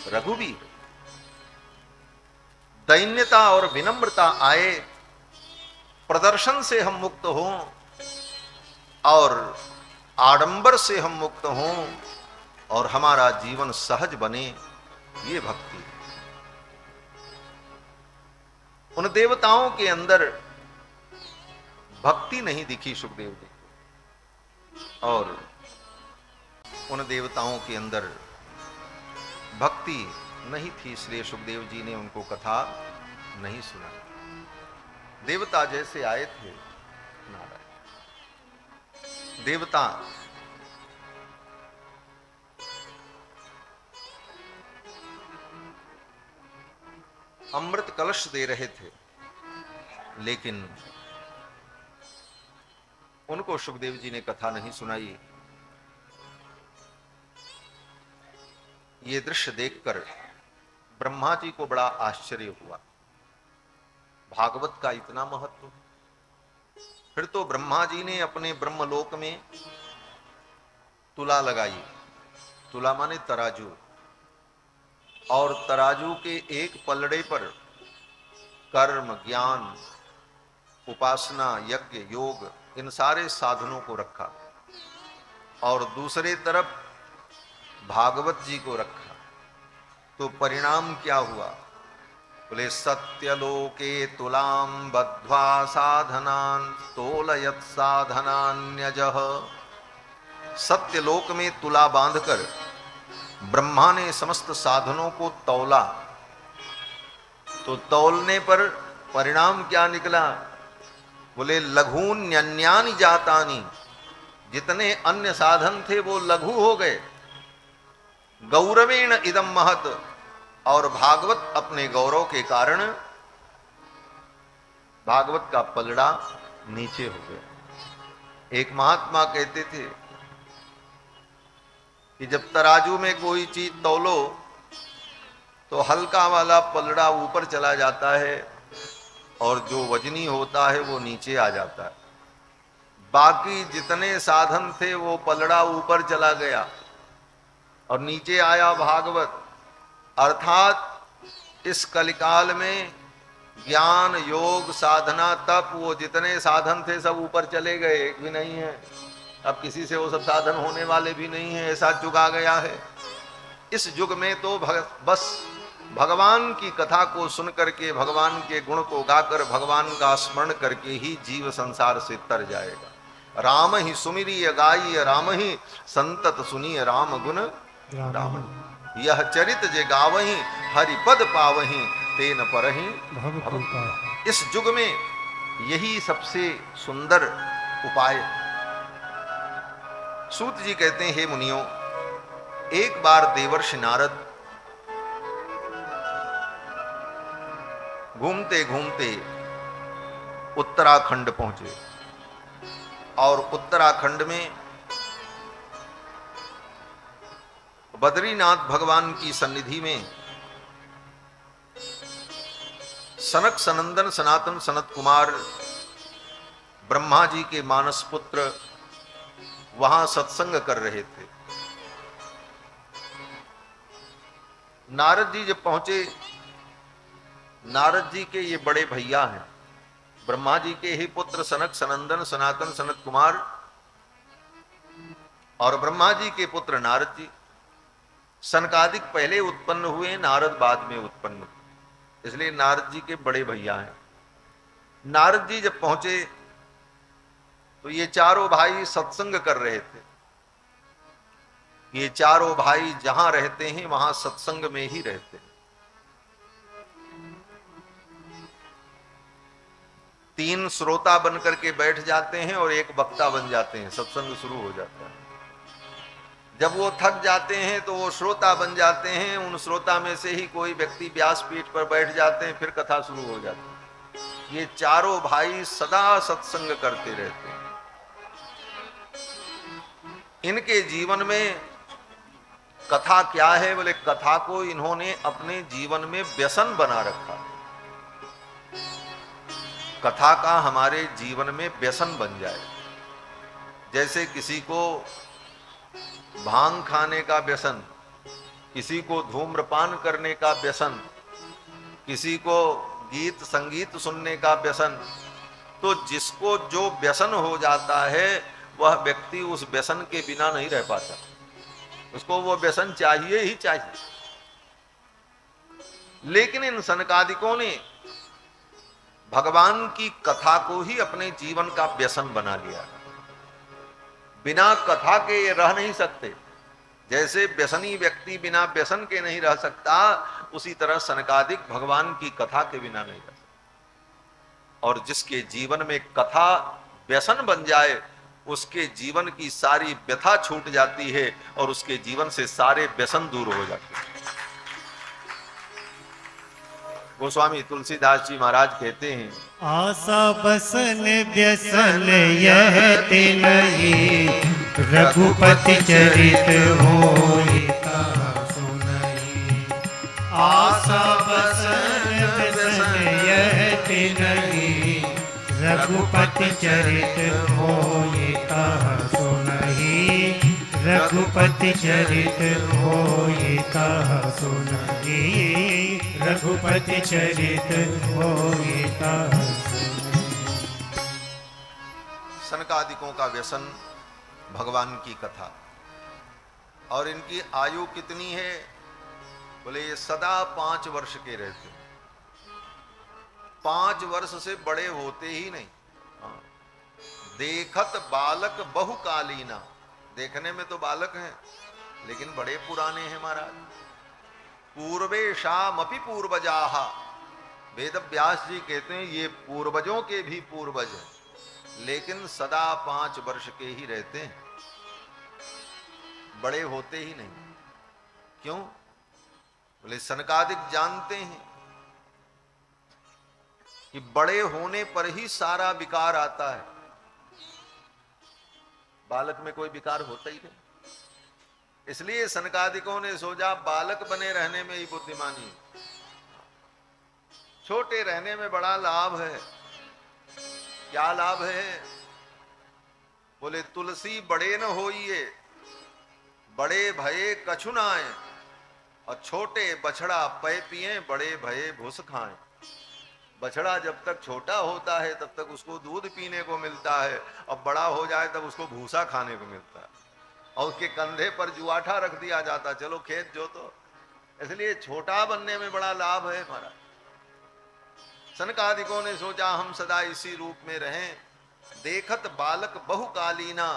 रघुवीर। दैन्यता और विनम्रता आए, प्रदर्शन से हम मुक्त हों और आडंबर से हम मुक्त हों और हमारा जीवन सहज बने, ये भक्ति। उन देवताओं के अंदर भक्ति नहीं दिखी सुखदेव जी, और उन देवताओं के अंदर भक्ति नहीं थी, इसलिए सुखदेव जी ने उनको कथा नहीं सुनाई। देवता जैसे आए थे, नारायण देवता अमृत कलश दे रहे थे, लेकिन उनको सुखदेव जी ने कथा नहीं सुनाई। ये दृश्य देखकर ब्रह्मा जी को बड़ा आश्चर्य हुआ, भागवत का इतना महत्व। फिर तो ब्रह्मा जी ने अपने ब्रह्मलोक में तुला लगाई, तुला माने तराजू, और तराजू के एक पलड़े पर कर्म, ज्ञान, उपासना, यज्ञ, योग, इन सारे साधनों को रखा, और दूसरे तरफ भागवत जी को रखा। तो परिणाम क्या हुआ? बोले सत्यलोके तुलाम बद्ध्वा साधनान तोलयत साधनान्यजः। सत्यलोक में तुला बांधकर ब्रह्मा ने समस्त साधनों को तौला। तो तौलने पर परिणाम क्या निकला? बोले लघून्यन्यानि जातानि, जितने अन्य साधन थे वो लघु हो गए। गौरवेण इदम महत, और भागवत अपने गौरव के कारण भागवत का पलड़ा नीचे हो गया। एक महात्मा कहते थे कि जब तराजू में कोई चीज तौलो तो हल्का वाला पलड़ा ऊपर चला जाता है और जो वजनी होता है वो नीचे आ जाता है। बाकी जितने साधन थे वो पलड़ा ऊपर चला गया और नीचे आया भागवत। अर्थात इस कलिकाल में ज्ञान, योग, साधना, तप, वो जितने साधन थे सब ऊपर चले गए, एक भी नहीं है। अब किसी से वो सब साधन होने वाले भी नहीं है, ऐसा युग आ गया है। इस युग में तो बस भगवान की कथा को सुन करके, भगवान के गुण को गाकर, भगवान का स्मरण करके ही जीव संसार से तर जाएगा। राम ही सुमिरिय गाई, राम ही संतत सुनिय राम गुण राम। यह चरित जे गावही, हरिपद पावही, तेन परहि भव। इस युग में यही सबसे सुंदर उपाय। सूत जी कहते हैं, हे मुनियों, एक बार देवर्षि नारद घूमते घूमते उत्तराखंड पहुंचे, और उत्तराखंड में बद्रीनाथ भगवान की सन्निधि में सनक सनंदन सनातन सनत कुमार ब्रह्मा जी के मानस पुत्र वहां सत्संग कर रहे थे। नारद जी जब पहुंचे, नारद जी के ये बड़े भैया हैं, ब्रह्मा जी के ही पुत्र सनक सनंदन सनातन सनत कुमार, और ब्रह्मा जी के पुत्र नारद जी। सनकादिक पहले उत्पन्न हुए, नारद बाद में उत्पन्न हुए, इसलिए नारद जी के बड़े भैया हैं। नारद जी जब पहुंचे तो ये चारों भाई सत्संग कर रहे थे। ये चारों भाई जहां रहते हैं वहां सत्संग में ही रहते हैं। 3 श्रोता बन करके बैठ जाते हैं और एक वक्ता बन जाते हैं, सत्संग शुरू हो जाता है। जब वो थक जाते हैं तो वो श्रोता बन जाते हैं, उन श्रोता में से ही कोई व्यक्ति व्यासपीठ पर बैठ जाते हैं, फिर कथा शुरू हो जाती है। ये चारों भाई सदा सत्संग करते रहते हैं। इनके जीवन में कथा क्या है? बोले कथा को इन्होंने अपने जीवन में व्यसन बना रखा। कथा का हमारे जीवन में व्यसन बन जाए। जैसे किसी को भांग खाने का व्यसन, किसी को धूम्रपान करने का व्यसन, किसी को गीत संगीत सुनने का व्यसन। तो जिसको जो व्यसन हो जाता है वह व्यक्ति उस व्यसन के बिना नहीं रह पाता, उसको वो व्यसन चाहिए ही चाहिए। लेकिन इन सनकादिकों ने भगवान की कथा को ही अपने जीवन का व्यसन बना लिया। बिना कथा के ये रह नहीं सकते। जैसे व्यसनी व्यक्ति बिना व्यसन के नहीं रह सकता, उसी तरह सनकादिक भगवान की कथा के बिना नहीं रह सकता। और जिसके जीवन में कथा व्यसन बन जाए, उसके जीवन की सारी व्यथा छूट जाती है और उसके जीवन से सारे व्यसन दूर हो जाते हैं। गोस्वामी तुलसीदास जी महाराज कहते हैं आशा बसन व्यसन यह तिनहि, रघुपति चरित होई कहा सुनहि। आशा बसन व्यसन यह तिनहि, रघुपति चरित होई कहा सुनहि। रघुपति चरित होई कहा सुनहि। रघुपति चरित होई कहा सुनहि। सनकादिकों का व्यसन भगवान की कथा। और इनकी आयु कितनी है? बोले ये सदा 5 वर्ष के रहते हैं। 5 वर्ष से बड़े होते ही नहीं। देखत बालक बहुकालीना, देखने में तो बालक हैं लेकिन बड़े पुराने हैं महाराज। पूर्वेशाम अपि पूर्वजाहा, वेद व्यास जी कहते हैं ये पूर्वजों के भी पूर्वज हैं, लेकिन सदा 5 वर्ष के ही रहते हैं, बड़े होते ही नहीं। क्यों? बोले सनकादिक जानते हैं कि बड़े होने पर ही सारा विकार आता है, बालक में कोई विकार होता ही नहीं। इसलिए सनकादिकों ने सोचा बालक बने रहने में ही बुद्धिमानी है, छोटे रहने में बड़ा लाभ है। क्या लाभ है? बोले तुलसी बड़े न होइए, बड़े भये कछु नाए, और छोटे बछड़ा पै पिए, बड़े भये भूस खाएं। बछड़ा जब तक छोटा होता है तब तक उसको दूध पीने को मिलता है, और बड़ा हो जाए तब उसको भूसा खाने को मिलता है, और उसके कंधे पर जुआठा रख दिया जाता, चलो खेत जोतो। इसलिए छोटा बनने में बड़ा लाभ है हमारा। सनकादिकों ने सोचा हम सदा इसी रूप में रहें। देखत बालक बहुकालीना,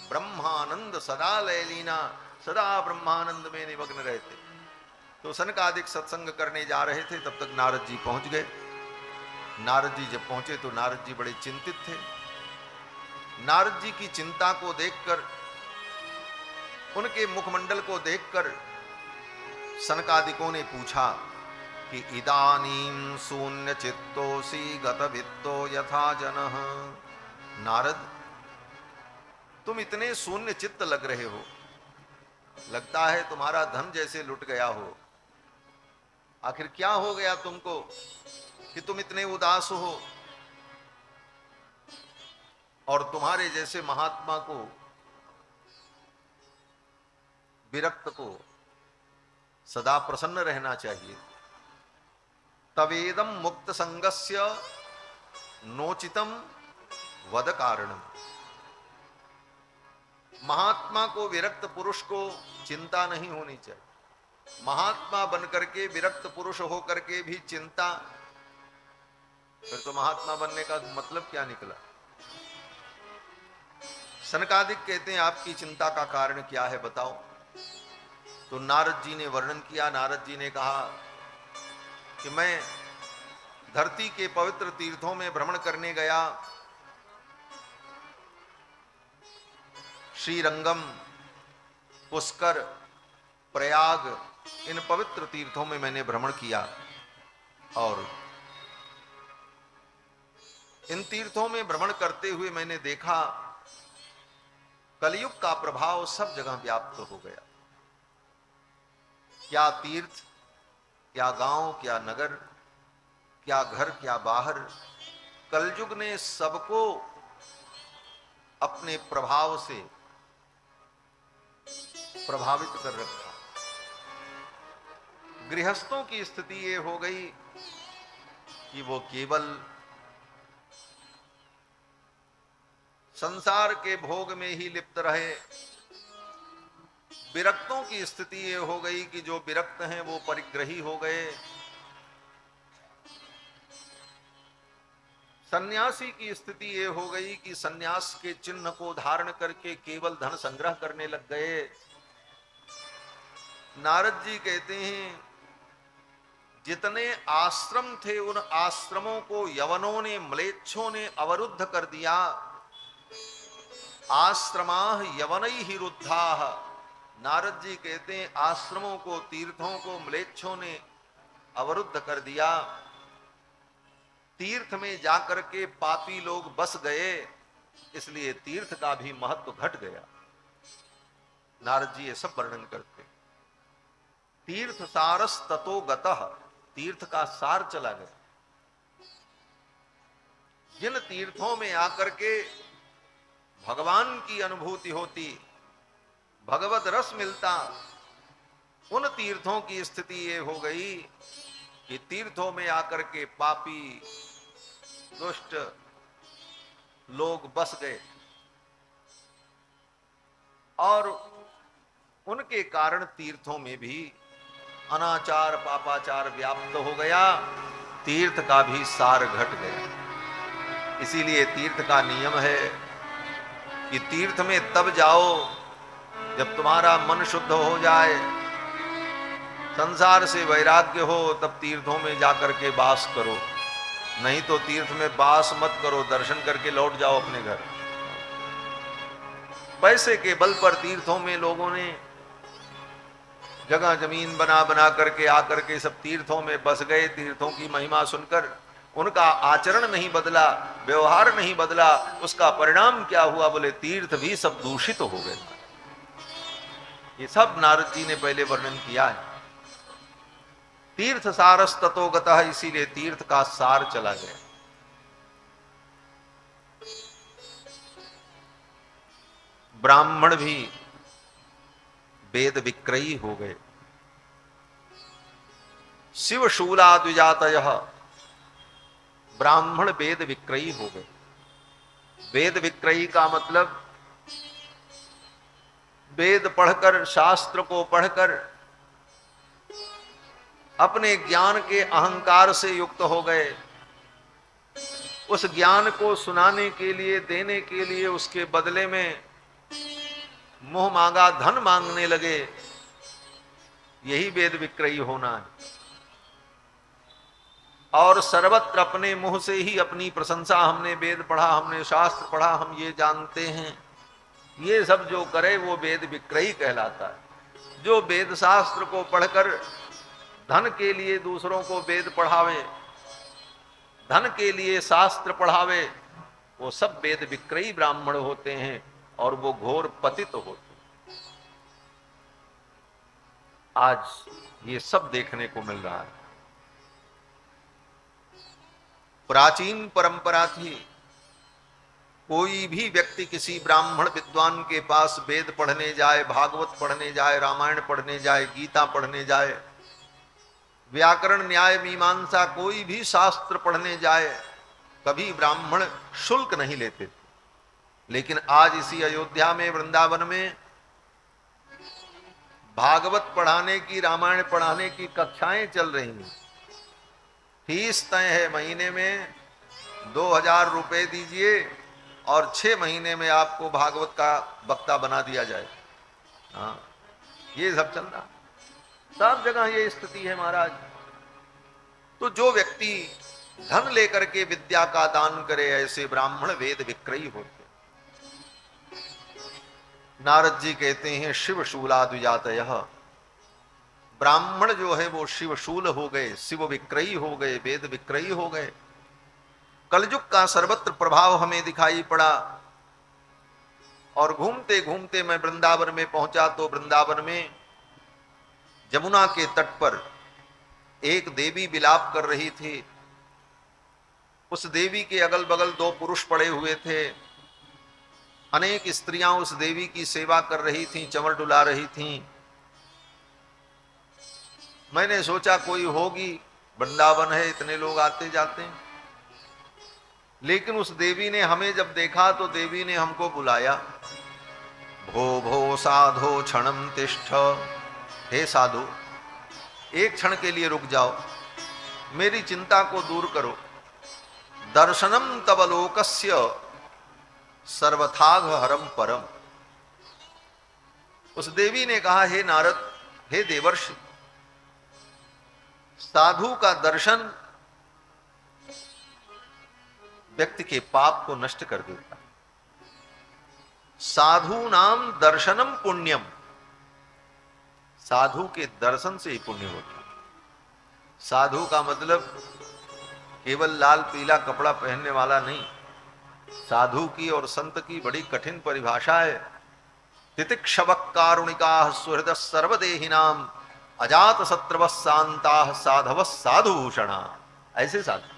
ब्रह्मानंद सदा लयलीना, सदा ब्रह्मानंद में निमग्न रहते। तो सनकादिक सत्संग करने जा रहे थे, तब तक नारद जी पहुंच गए। नारद जी जब पहुंचे तो नारद जी बड़े चिंतित थे। नारद जी की चिंता को देखकर, उनके मुखमंडल को देखकर सनकादिकों ने पूछा कि इदानीं शून्य चित्तोसी गत वित्तो यथा जनः। नारद, तुम इतने शून्य चित्त लग रहे हो, लगता है तुम्हारा धन जैसे लुट गया हो। आखिर क्या हो गया तुमको कि तुम इतने उदास हो? और तुम्हारे जैसे महात्मा को, विरक्त को सदा प्रसन्न रहना चाहिए। तवेदम मुक्त संगस्य नोचितम वद कारणम। महात्मा को, विरक्त पुरुष को चिंता नहीं होनी चाहिए। महात्मा बनकर के, विरक्त पुरुष होकर के भी चिंता, फिर तो महात्मा बनने का मतलब क्या निकला? सनकादिक कहते हैं आपकी चिंता का कारण क्या है बताओ। तो नारद जी ने वर्णन किया। नारद जी ने कहा कि मैं धरती के पवित्र तीर्थों में भ्रमण करने गया। श्रीरंगम, पुष्कर, प्रयाग, इन पवित्र तीर्थों में मैंने भ्रमण किया, और इन तीर्थों में भ्रमण करते हुए मैंने देखा कलयुग का प्रभाव सब जगह व्याप्त हो गया। क्या तीर्थ, क्या गांव, क्या नगर, क्या घर, क्या बाहर, कलयुग ने सबको अपने प्रभाव से प्रभावित कर रखा। गृहस्थों की स्थिति ये हो गई कि वो केवल संसार के भोग में ही लिप्त रहे। विरक्तों की स्थिति ये हो गई कि जो विरक्त हैं वो परिग्रही हो गए। सन्यासी की स्थिति ये हो गई कि सन्यास के चिन्ह को धारण करके केवल धन संग्रह करने लग गए। नारद जी कहते हैं जितने आश्रम थे उन आश्रमों को यवनों ने, म्लेच्छों ने अवरुद्ध कर दिया। आश्रमाः यवनैः रुद्धाः। नारद जी कहते हैं आश्रमों को, तीर्थों को म्लेच्छों ने अवरुद्ध कर दिया। तीर्थ में जाकर के पापी लोग बस गए, इसलिए तीर्थ का भी महत्व घट गया। नारद जी ये सब वर्णन करते। तीर्थ सारस ततो गतः, तीर्थ का सार चला गया। जिन तीर्थों में आकर के भगवान की अनुभूति होती, भगवत रस मिलता, उन तीर्थों की स्थिति ये हो गई कि तीर्थों में आकर के पापी दुष्ट लोग बस गए और उनके कारण तीर्थों में भी अनाचार पापाचार व्याप्त हो गया, तीर्थ का भी सार घट गया। इसीलिए तीर्थ का नियम है कि तीर्थ में तब जाओ जब तुम्हारा मन शुद्ध हो जाए, संसार से वैराग्य हो, तब तीर्थों में जाकर के वास करो। नहीं तो तीर्थ में वास मत करो, दर्शन करके लौट जाओ अपने घर। पैसे के बल पर तीर्थों में लोगों ने जगह जमीन बना बना करके आकर के सब तीर्थों में बस गए। तीर्थों की महिमा सुनकर उनका आचरण नहीं बदला, व्यवहार नहीं बदला, उसका परिणाम क्या हुआ? बोले तीर्थ भी सब दूषित हो गए। ये सब नारद जी ने पहले वर्णन किया है। तीर्थ सारस ततो गतः, इसीलिए तीर्थ का सार चला गया। ब्राह्मण भी वेद विक्रयी हो गए। शिव शूला द्विजातयः, ब्राह्मण वेद विक्रयी हो गए। वेद विक्रयी का मतलब वेद पढ़कर, शास्त्र को पढ़कर अपने ज्ञान के अहंकार से युक्त हो गए। उस ज्ञान को सुनाने के लिए, देने के लिए उसके बदले में मोह मांगा, धन मांगने लगे। यही वेद विक्रयी होना है। और सर्वत्र अपने मुंह से ही अपनी प्रशंसा, हमने वेद पढ़ा, हमने शास्त्र पढ़ा, हम ये जानते हैं, ये सब जो करे वो वेद विक्रयी कहलाता है। जो वेद शास्त्र को पढ़कर धन के लिए दूसरों को वेद पढ़ावे, धन के लिए शास्त्र पढ़ावे, वो सब वेद विक्रयी ब्राह्मण होते हैं और वो घोर पतित होते हैं। आज ये सब देखने को मिल रहा है। प्राचीन परंपरा थी, कोई भी व्यक्ति किसी ब्राह्मण विद्वान के पास वेद पढ़ने जाए, भागवत पढ़ने जाए, रामायण पढ़ने जाए, गीता पढ़ने जाए, व्याकरण न्याय मीमांसा कोई भी शास्त्र पढ़ने जाए, कभी ब्राह्मण शुल्क नहीं लेते थे। लेकिन आज इसी अयोध्या में, वृंदावन में भागवत पढ़ाने की, रामायण पढ़ाने की कक्षाएं चल रही हैं। फीस तय है, महीने में 2000 रुपए दीजिए और 6 महीने में आपको भागवत का वक्ता बना दिया जाए। हाँ, ये सब चल रहा, सब जगह ये स्थिति है महाराज। तो जो व्यक्ति धन लेकर के विद्या का दान करे, ऐसे ब्राह्मण वेद विक्रयी होते। नारद जी कहते हैं शिव शूला द्विजातयः, ब्राह्मण जो है वो शिवशूल हो गए, शिव विक्रयी हो गए, वेद विक्रयी हो गए। कलयुग का सर्वत्र प्रभाव हमें दिखाई पड़ा। और घूमते घूमते मैं वृंदावन में पहुंचा तो वृंदावन में जमुना के तट पर एक देवी विलाप कर रही थी। उस देवी के अगल बगल 2 पुरुष पड़े हुए थे। अनेक स्त्रियां उस देवी की सेवा कर रही थीं, चंवर डुला रही थीं। मैंने सोचा कोई होगी, वृंदावन है, इतने लोग आते जाते हैं। लेकिन उस देवी ने हमें जब देखा तो देवी ने हमको बुलाया, भो भो साधो क्षणम तिष्ठ, हे साधु एक क्षण के लिए रुक जाओ, मेरी चिंता को दूर करो। दर्शनम तव लोकस्य सर्वथाघ हरम परम। उस देवी ने कहा, हे नारद, हे देवर्षि, साधु का दर्शन व्यक्ति के पाप को नष्ट कर देता। साधु नाम दर्शनम पुण्यम, साधु के दर्शन से ही पुण्य होता। साधु का मतलब केवल लाल पीला कपड़ा पहनने वाला नहीं। साधु की और संत की बड़ी कठिन परिभाषा है। तितिक्षवः कारुणिकाः सुहृदः सर्वदेहिनां अजात शत्रवः शान्ताः साधवः साधुभूषणा। ऐसे साधु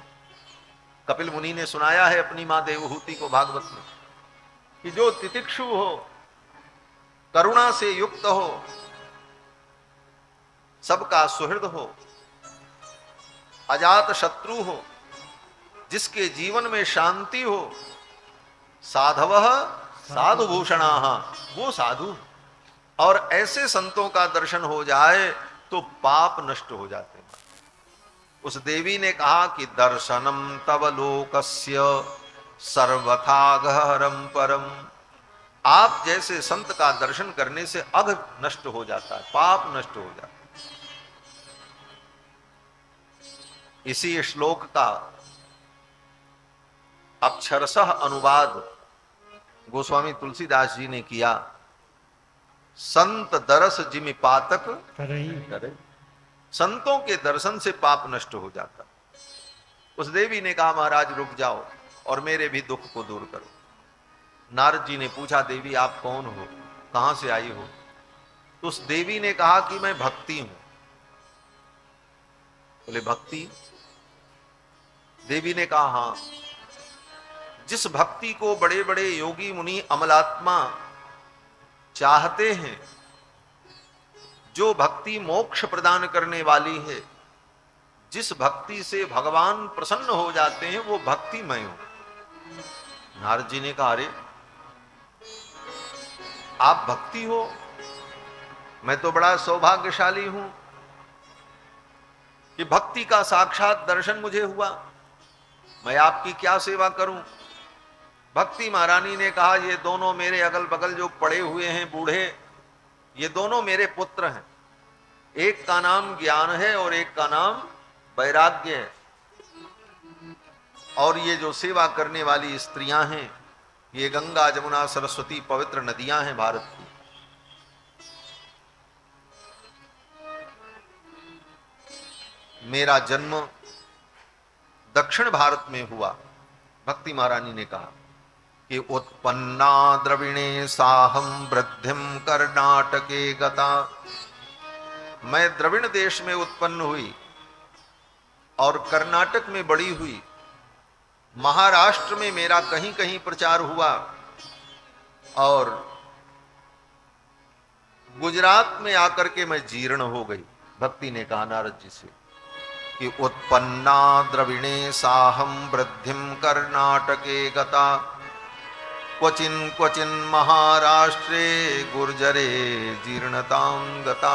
कपिल मुनि ने सुनाया है अपनी मां देवहूति को भागवत में कि जो तितिक्षु हो, करुणा से युक्त हो, सबका सुहृद हो, अजात शत्रु हो, जिसके जीवन में शांति हो, साधवः साधुभूषणा, वो साधु। और ऐसे संतों का दर्शन हो जाए तो पाप नष्ट हो जाते हैं। उस देवी ने कहा कि दर्शनम तव लोकस्य सर्वथा गहरम परम। आप जैसे संत का दर्शन करने से अघ नष्ट हो जाता है, पाप नष्ट हो जाता है। इसी श्लोक का अक्षरशः अनुवाद गोस्वामी तुलसीदास जी ने किया। संत दरस जिमि पातक करे। संतों के दर्शन से पाप नष्ट हो जाता। उस देवी ने कहा महाराज रुक जाओ और मेरे भी दुख को दूर करो। नारद जी ने पूछा देवी आप कौन हो, कहां से आई हो? तो उस देवी ने कहा कि मैं भक्ति हूं। बोले भक्ति? देवी ने कहा हां, जिस भक्ति को बड़े बड़े योगी मुनि अमलात्मा चाहते हैं, जो भक्ति मोक्ष प्रदान करने वाली है, जिस भक्ति से भगवान प्रसन्न हो जाते हैं, वो भक्ति मैं हूं। नारद जी ने कहा अरे आप भक्ति हो, मैं तो बड़ा सौभाग्यशाली हूं कि भक्ति का साक्षात दर्शन मुझे हुआ। मैं आपकी क्या सेवा करूं? भक्ति महारानी ने कहा ये दोनों मेरे अगल बगल जो पड़े हुए हैं बूढ़े, ये दोनों मेरे पुत्र हैं। एक का नाम ज्ञान है और एक का नाम वैराग्य है। और ये जो सेवा करने वाली स्त्रियां हैं, ये गंगा जमुना सरस्वती पवित्र नदियां हैं भारत की। मेरा जन्म दक्षिण भारत में हुआ। भक्ति महारानी ने कहा कि उत्पन्ना द्रविणे साहम वृद्धिम कर्नाटके गता। मैं द्रविण देश में उत्पन्न हुई और कर्नाटक में बड़ी हुई। महाराष्ट्र में मेरा कहीं कहीं प्रचार हुआ और गुजरात में आकर के मैं जीर्ण हो गई। भक्ति ने कहा नारद जी से कि उत्पन्ना द्रविणे साहम वृद्धिम कर्नाटके गता क्वचिन क्वचिन महाराष्ट्रे गुर्जरे जीर्णतां गता।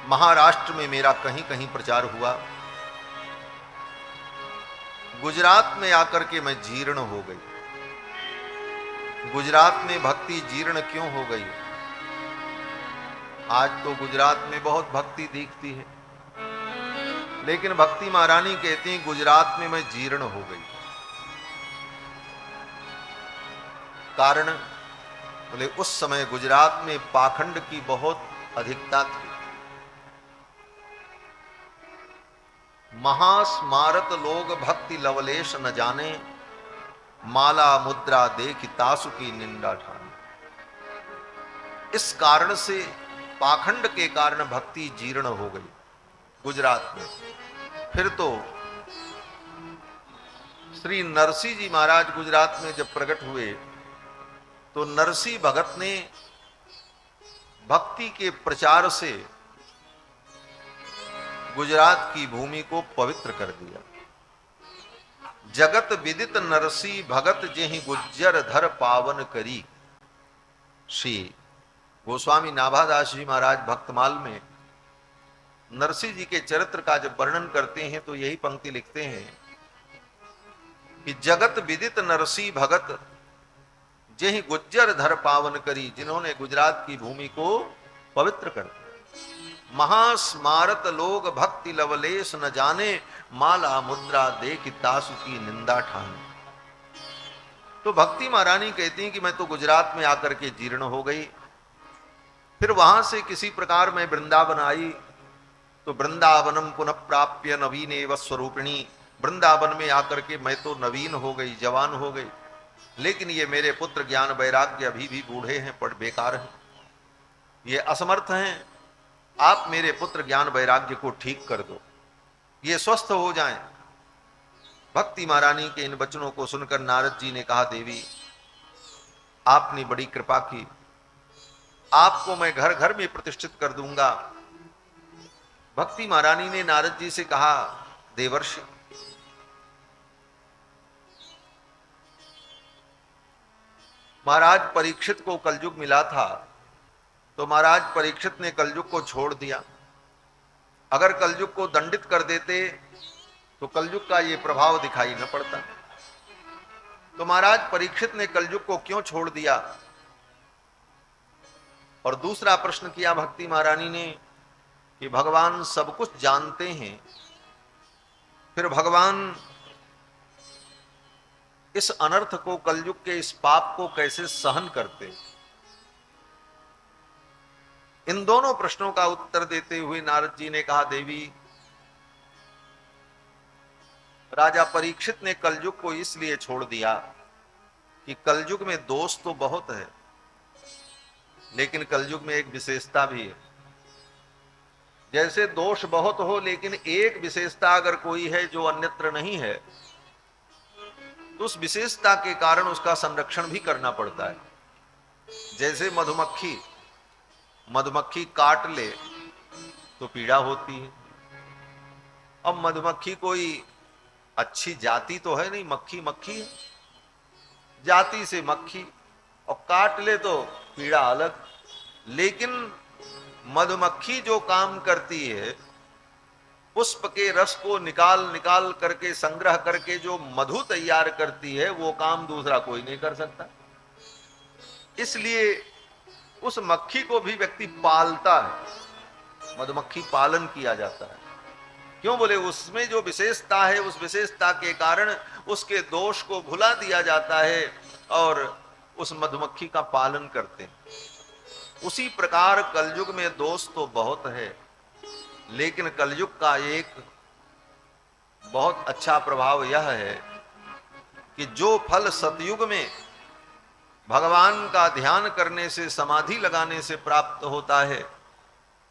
महाराष्ट्र में मेरा कहीं कहीं प्रचार हुआ, गुजरात में आकर के मैं जीर्ण हो गई। गुजरात में भक्ति जीर्ण क्यों हो गई? आज तो गुजरात में बहुत भक्ति दिखती है, लेकिन भक्ति महारानी कहती हैं गुजरात में मैं जीर्ण हो गई। कारण बोले उस समय गुजरात में पाखंड की बहुत अधिकता थी। महास्मारत लोग भक्ति लवलेश न जाने, माला मुद्रा देख तासु की निंदा ठाने। इस कारण से पाखंड के कारण भक्ति जीर्ण हो गई गुजरात में। फिर तो श्री नरसिंह जी महाराज गुजरात में जब प्रकट हुए तो नरसिंह भगत ने भक्ति के प्रचार से गुजरात की भूमि को पवित्र कर दिया। जगत विदित नरसिंह भगत जेहि गुज्जर धर पावन करी। श्री गोस्वामी नाभादास जी महाराज भक्तमाल में नरसिंह जी के चरित्र का जब वर्णन करते हैं तो यही पंक्ति लिखते हैं कि जगत विदित नरसिंह भगत जेहि गुज्जर धर पावन करी, जिन्होंने गुजरात की भूमि को पवित्र कर दिया। महास्मारत लोग भक्ति लवलेश न जाने, माला मुद्रा देख तासु की निंदा ठाने। तो भक्ति महारानी कहती हैं कि मैं तो गुजरात में आकर के जीर्ण हो गई। फिर वहां से किसी प्रकार मैं वृंदावन आई तो वृंदावनम पुनः प्राप्य नवीन एवं स्वरूपिणी, वृंदावन में आकर के मैं तो नवीन हो गई, जवान हो गई, लेकिन ये मेरे पुत्र ज्ञान वैराग्य अभी भी बूढ़े हैं, पर बेकार हैं, ये असमर्थ हैं। आप मेरे पुत्र ज्ञान वैराग्य को ठीक कर दो, ये स्वस्थ हो जाएं। भक्ति महारानी के इन वचनों को सुनकर नारद जी ने कहा, देवी आपने बड़ी कृपा की, आपको मैं घर घर में प्रतिष्ठित कर दूंगा। भक्ति महारानी ने नारद जी से कहा, देवर्षि महाराज परीक्षित को कलयुग मिला था, तो महाराज परीक्षित ने कलयुग को छोड़ दिया। अगर कलयुग को दंडित कर देते तो कलयुग का ये प्रभाव दिखाई न पड़ता। तो महाराज परीक्षित ने कलयुग को क्यों छोड़ दिया? और दूसरा प्रश्न किया भक्ति महारानी ने कि भगवान सब कुछ जानते हैं, फिर भगवान इस अनर्थ को, कलयुग के इस पाप को कैसे सहन करते? इन दोनों प्रश्नों का उत्तर देते हुए नारद जी ने कहा, देवी राजा परीक्षित ने कलयुग को इसलिए छोड़ दिया कि कलयुग में दोष तो बहुत है, लेकिन कलयुग में एक विशेषता भी है। जैसे दोष बहुत हो, लेकिन एक विशेषता अगर कोई है जो अन्यत्र नहीं है, तो उस विशेषता के कारण उसका संरक्षण भी करना पड़ता है। जैसे मधुमक्खी, मधुमक्खी काट ले तो पीड़ा होती है। अब मधुमक्खी कोई अच्छी जाति तो है नहीं, मक्खी मक्खी है, जाति से मक्खी, और काट ले तो पीड़ा अलग। लेकिन मधुमक्खी जो काम करती है, पुष्प के रस को निकाल निकाल करके, संग्रह करके जो मधु तैयार करती है, वो काम दूसरा कोई नहीं कर सकता। इसलिए उस मक्खी को भी व्यक्ति पालता है, मधुमक्खी पालन किया जाता है। क्यों? बोले उसमें जो विशेषता है, उस विशेषता के कारण उसके दोष को भुला दिया जाता है और उस मधुमक्खी का पालन करते हैं। उसी प्रकार कलयुग में दोष तो बहुत है, लेकिन कलयुग का एक बहुत अच्छा प्रभाव यह है कि जो फल सतयुग में भगवान का ध्यान करने से, समाधि लगाने से प्राप्त होता है,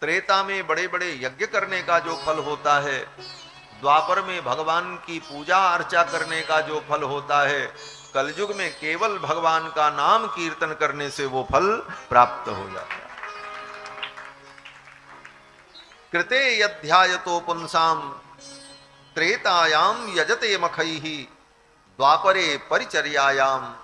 त्रेता में बड़े बड़े यज्ञ करने का जो फल होता है, द्वापर में भगवान की पूजा अर्चा करने का जो फल होता है, कलयुग में केवल भगवान का नाम कीर्तन करने से वो फल प्राप्त हो जाता है। कृते यध्यायतो पुंसाम त्रेतायाम यजते मखैहि द्वापरे परिचर्यायाम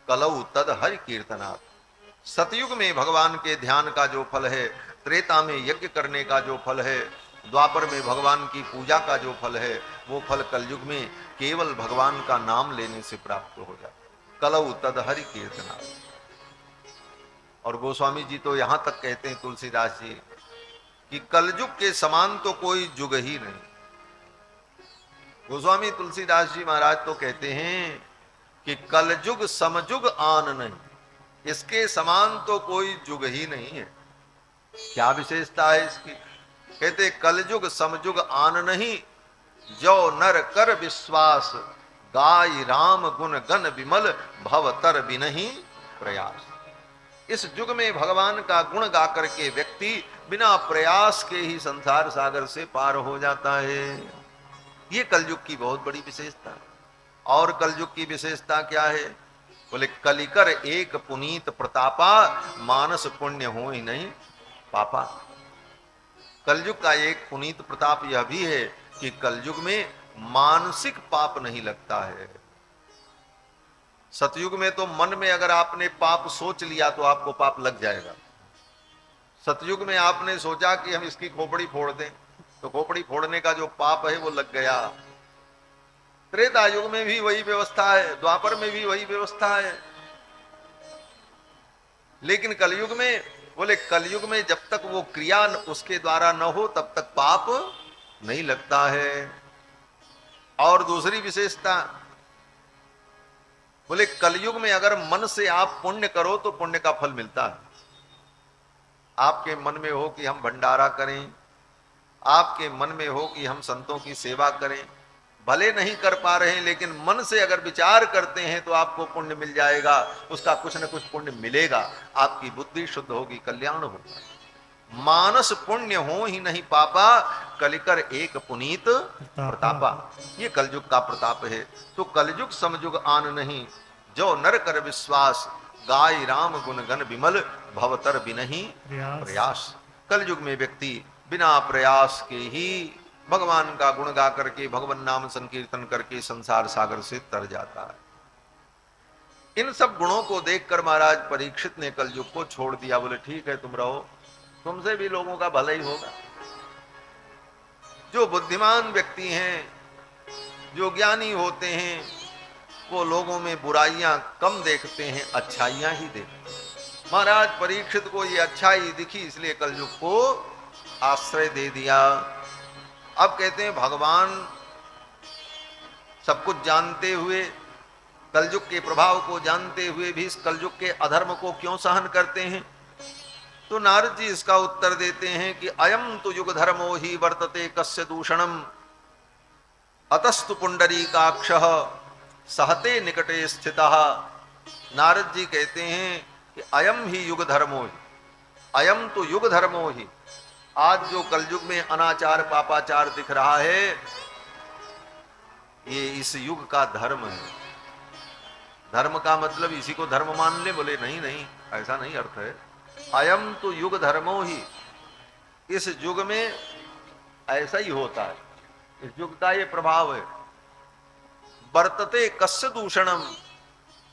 कलौ तद हरि कीर्तनात्। सतयुग में भगवान के ध्यान का जो फल है, त्रेता में यज्ञ करने का जो फल है, द्वापर में भगवान की पूजा का जो फल है, वो फल कलयुग में केवल भगवान का नाम लेने से प्राप्त हो जाता है। कलौ तद हरि कीर्तनात्। और गोस्वामी जी तो यहां तक कहते हैं, तुलसीदास जी, कि कलयुग के समान तो कोई युग ही नहीं। गोस्वामी तुलसीदास जी महाराज तो कहते हैं कि कलयुग समयुग आन नहीं, इसके समान तो कोई युग ही नहीं है। क्या विशेषता है इसकी? कहते कलयुग समयुग आन नहीं, जो नर कर विश्वास गाय राम गुण गण विमल भवतर बिनहि प्रयास। इस युग में भगवान का गुण गा करके व्यक्ति बिना प्रयास के ही संसार सागर से पार हो जाता है। ये कलयुग की बहुत बड़ी विशेषता है। और कलयुग की विशेषता क्या है? बोले कलिकर एक पुनीत प्रतापा मानस पुण्य हो ही नहीं पापा। कलयुग का एक पुनीत प्रताप यह भी है कि कलयुग में मानसिक पाप नहीं लगता है। सतयुग में तो मन में अगर आपने पाप सोच लिया तो आपको पाप लग जाएगा। सतयुग में आपने सोचा कि हम इसकी खोपड़ी फोड़ दें, तो खोपड़ी फोड़ने का जो पाप है वो लग गया। त्रेता युग में भी वही व्यवस्था है, द्वापर में भी वही व्यवस्था है। लेकिन कलयुग में, बोले कलयुग में जब तक वो क्रिया उसके द्वारा न हो तब तक पाप नहीं लगता है। और दूसरी विशेषता, बोले कलयुग में अगर मन से आप पुण्य करो तो पुण्य का फल मिलता है। आपके मन में हो कि हम भंडारा करें, आपके मन में हो कि हम संतों की सेवा करें, भले नहीं कर पा रहे हैं लेकिन मन से अगर विचार करते हैं तो आपको पुण्य मिल जाएगा, उसका कुछ न कुछ पुण्य मिलेगा, आपकी बुद्धि शुद्ध होगी, कल्याण होगा। मानस पुण्य हो ही नहीं पापा, कलिकर एक पुनीत प्रतापा। ये कलयुग का प्रताप है। तो कलयुग समयुग आन नहीं, जो नर कर विश्वास, गाय राम गुण गण विमल, भवतर बिनहि प्रयास। कलयुग में व्यक्ति बिना प्रयास के ही भगवान का गुण गा करके, भगवान नाम संकीर्तन करके संसार सागर से तर जाता है। इन सब गुणों को देखकर महाराज परीक्षित ने कलयुग को छोड़ दिया। बोले ठीक है तुम रहो, तुमसे भी लोगों का भला ही होगा। जो बुद्धिमान व्यक्ति हैं, जो ज्ञानी होते हैं, वो लोगों में बुराइयां कम देखते हैं, अच्छाइयां ही देखते हैं। महाराज परीक्षित को ये अच्छाई दिखी, इसलिए कलयुग को आश्रय दे दिया। अब कहते हैं भगवान सब कुछ जानते हुए, कलयुग के प्रभाव को जानते हुए भी इस कलयुग के अधर्म को क्यों सहन करते हैं? तो नारद जी इसका उत्तर देते हैं कि अयम तो युग धर्मो ही वर्तते कस्य दूषणम, अतस्तु पुंडरीकाक्षः सहते निकटे स्थितः। नारद जी कहते हैं कि अयम ही युग धर्मो ही, अयम तो युग धर्मो ही। आज जो कलयुग में अनाचार पापाचार दिख रहा है, ये इस युग का धर्म है। धर्म का मतलब इसी को धर्म मान ले? बोले नहीं नहीं, ऐसा नहीं अर्थ है। अयम तो युग धर्मो ही, इस युग में ऐसा ही होता है, इस युग का ये प्रभाव है। वर्तते कस्य दूषणम,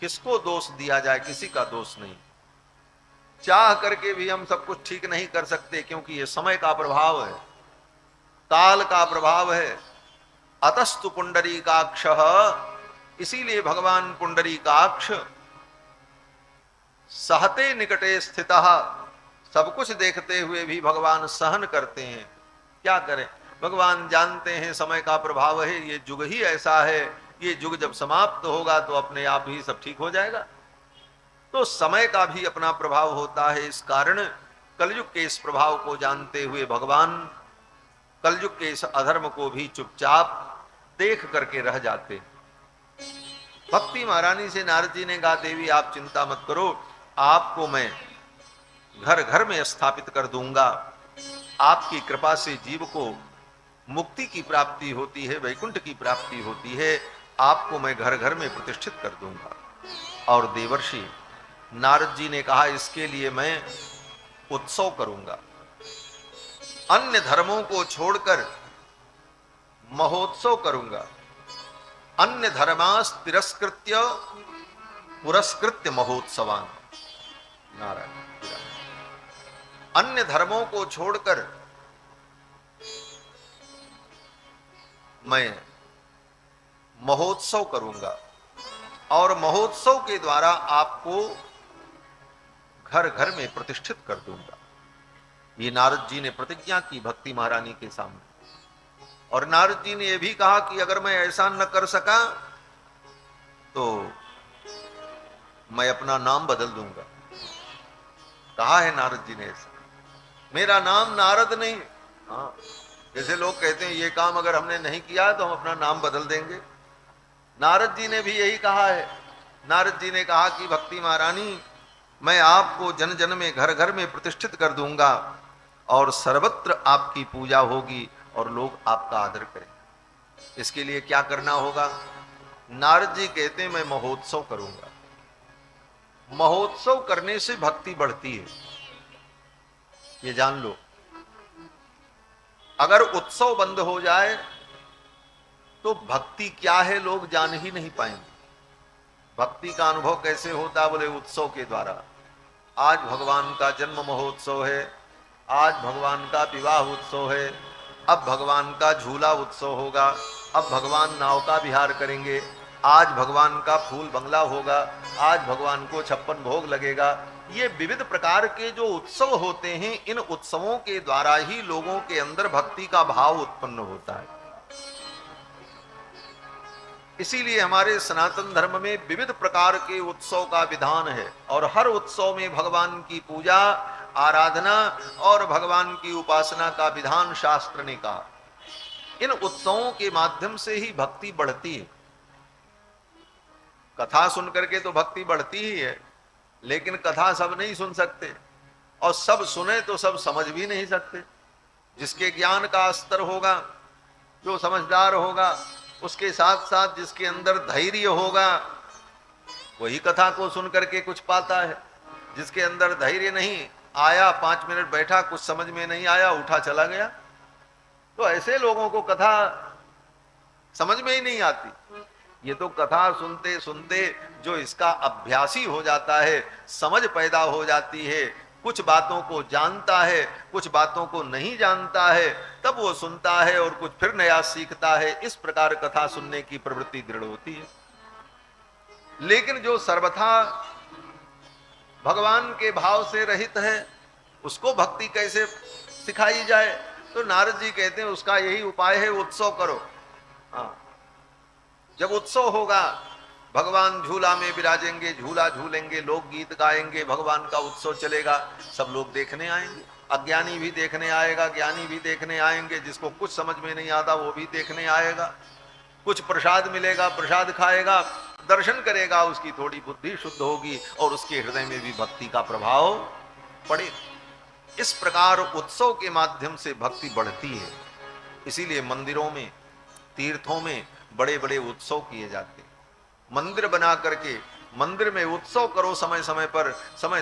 किसको दोष दिया जाए? किसी का दोष नहीं। चाह करके भी हम सब कुछ ठीक नहीं कर सकते, क्योंकि ये समय का प्रभाव है, काल का प्रभाव है। अतस्तु पुंडरीकाक्षः, इसीलिए भगवान पुंडरीकाक्ष सहते निकटे स्थितः, सब कुछ देखते हुए भी भगवान सहन करते हैं। क्या करें, भगवान जानते हैं समय का प्रभाव है, ये युग ही ऐसा है, ये युग जब समाप्त होगा तो अपने आप ही सब ठीक हो जाएगा। तो समय का भी अपना प्रभाव होता है। इस कारण कलयुग के इस प्रभाव को जानते हुए भगवान कलयुग के इस अधर्म को भी चुपचाप देख करके रह जाते। भक्ति महारानी से नारद जी ने कहा, देवी आप चिंता मत करो, आपको मैं घर घर में स्थापित कर दूंगा। आपकी कृपा से जीव को मुक्ति की प्राप्ति होती है, वैकुंठ की प्राप्ति होती है। आपको मैं घर घर में प्रतिष्ठित कर दूंगा। और देवर्षि नारद जी ने कहा, इसके लिए मैं उत्सव करूंगा। अन्य धर्मों को छोड़कर महोत्सव करूंगा। अन्य धर्मास तिरस्कृत्य पुरस्कृत्य महोत्सवान। नारायण, अन्य धर्मों को छोड़कर मैं महोत्सव करूंगा, और महोत्सव के द्वारा आपको घर घर में प्रतिष्ठित कर दूंगा। ये नारद जी ने प्रतिज्ञा की भक्ति महारानी के सामने। और नारद जी ने यह भी कहा कि अगर मैं ऐसा न कर सका तो मैं अपना नाम बदल दूंगा। कहा है नारद जी ने ऐसा, मेरा नाम नारद नहीं। हाँ, जैसे लोग कहते हैं ये काम अगर हमने नहीं किया तो हम अपना नाम बदल देंगे, नारद जी ने भी यही कहा है। नारद जी ने कहा कि भक्ति महारानी, मैं आपको जन जन में घर घर में प्रतिष्ठित कर दूंगा, और सर्वत्र आपकी पूजा होगी और लोग आपका आदर करेंगे। इसके लिए क्या करना होगा? नारद जी कहते हैं मैं महोत्सव करूंगा। महोत्सव करने से भक्ति बढ़ती है, ये जान लो। अगर उत्सव बंद हो जाए तो भक्ति क्या है लोग जान ही नहीं पाएंगे। भक्ति का अनुभव कैसे होता? बोले उत्सव के द्वारा। आज भगवान का जन्म महोत्सव है, आज भगवान का विवाह उत्सव है, अब भगवान का झूला उत्सव होगा, अब भगवान नाव का विहार करेंगे, आज भगवान का फूल बंगला होगा, आज भगवान को 56 भोग लगेगा। ये विविध प्रकार के जो उत्सव होते हैं, इन उत्सवों के द्वारा ही लोगों के अंदर भक्ति का भाव उत्पन्न होता है। इसीलिए हमारे सनातन धर्म में विविध प्रकार के उत्सव का विधान है, और हर उत्सव में भगवान की पूजा आराधना और भगवान की उपासना का विधान शास्त्र ने कहा। इन उत्सवों के माध्यम से ही भक्ति बढ़ती है। कथा सुन करके तो भक्ति बढ़ती ही है, लेकिन कथा सब नहीं सुन सकते, और सब सुने तो सब समझ भी नहीं सकते। जिसके ज्ञान का स्तर होगा, जो समझदार होगा, उसके साथ साथ जिसके अंदर धैर्य होगा, वही कथा को सुन करके कुछ पाता है। जिसके अंदर धैर्य नहीं, आया 5 मिनट बैठा, कुछ समझ में नहीं आया, उठा चला गया, तो ऐसे लोगों को कथा समझ में ही नहीं आती। ये तो कथा सुनते सुनते जो इसका अभ्यासी हो जाता है, समझ पैदा हो जाती है, कुछ बातों को जानता है, कुछ बातों को नहीं जानता है, तब वो सुनता है और कुछ फिर नया सीखता है। इस प्रकार कथा सुनने की प्रवृत्ति दृढ़ होती है। लेकिन जो सर्वथा भगवान के भाव से रहित है, उसको भक्ति कैसे सिखाई जाए? तो नारद जी कहते हैं उसका यही उपाय है, उत्सव करो। हाँ, जब उत्सव होगा, भगवान झूला में विराजेंगे, झूला झूलेंगे, लोग गीत गाएंगे, भगवान का उत्सव चलेगा, सब लोग देखने आएंगे। अज्ञानी भी देखने आएगा, ज्ञानी भी देखने आएंगे, जिसको कुछ समझ में नहीं आता वो भी देखने आएगा। कुछ प्रसाद मिलेगा, प्रसाद खाएगा, दर्शन करेगा, उसकी थोड़ी बुद्धि शुद्ध होगी और उसके हृदय में भी भक्ति का प्रभाव पड़े। इस प्रकार उत्सव के माध्यम से भक्ति बढ़ती है। इसीलिए मंदिरों में, तीर्थों में बड़े बड़े उत्सव किए जाते हैं। मंदिर बना करके मंदिर में उत्सव करो, समय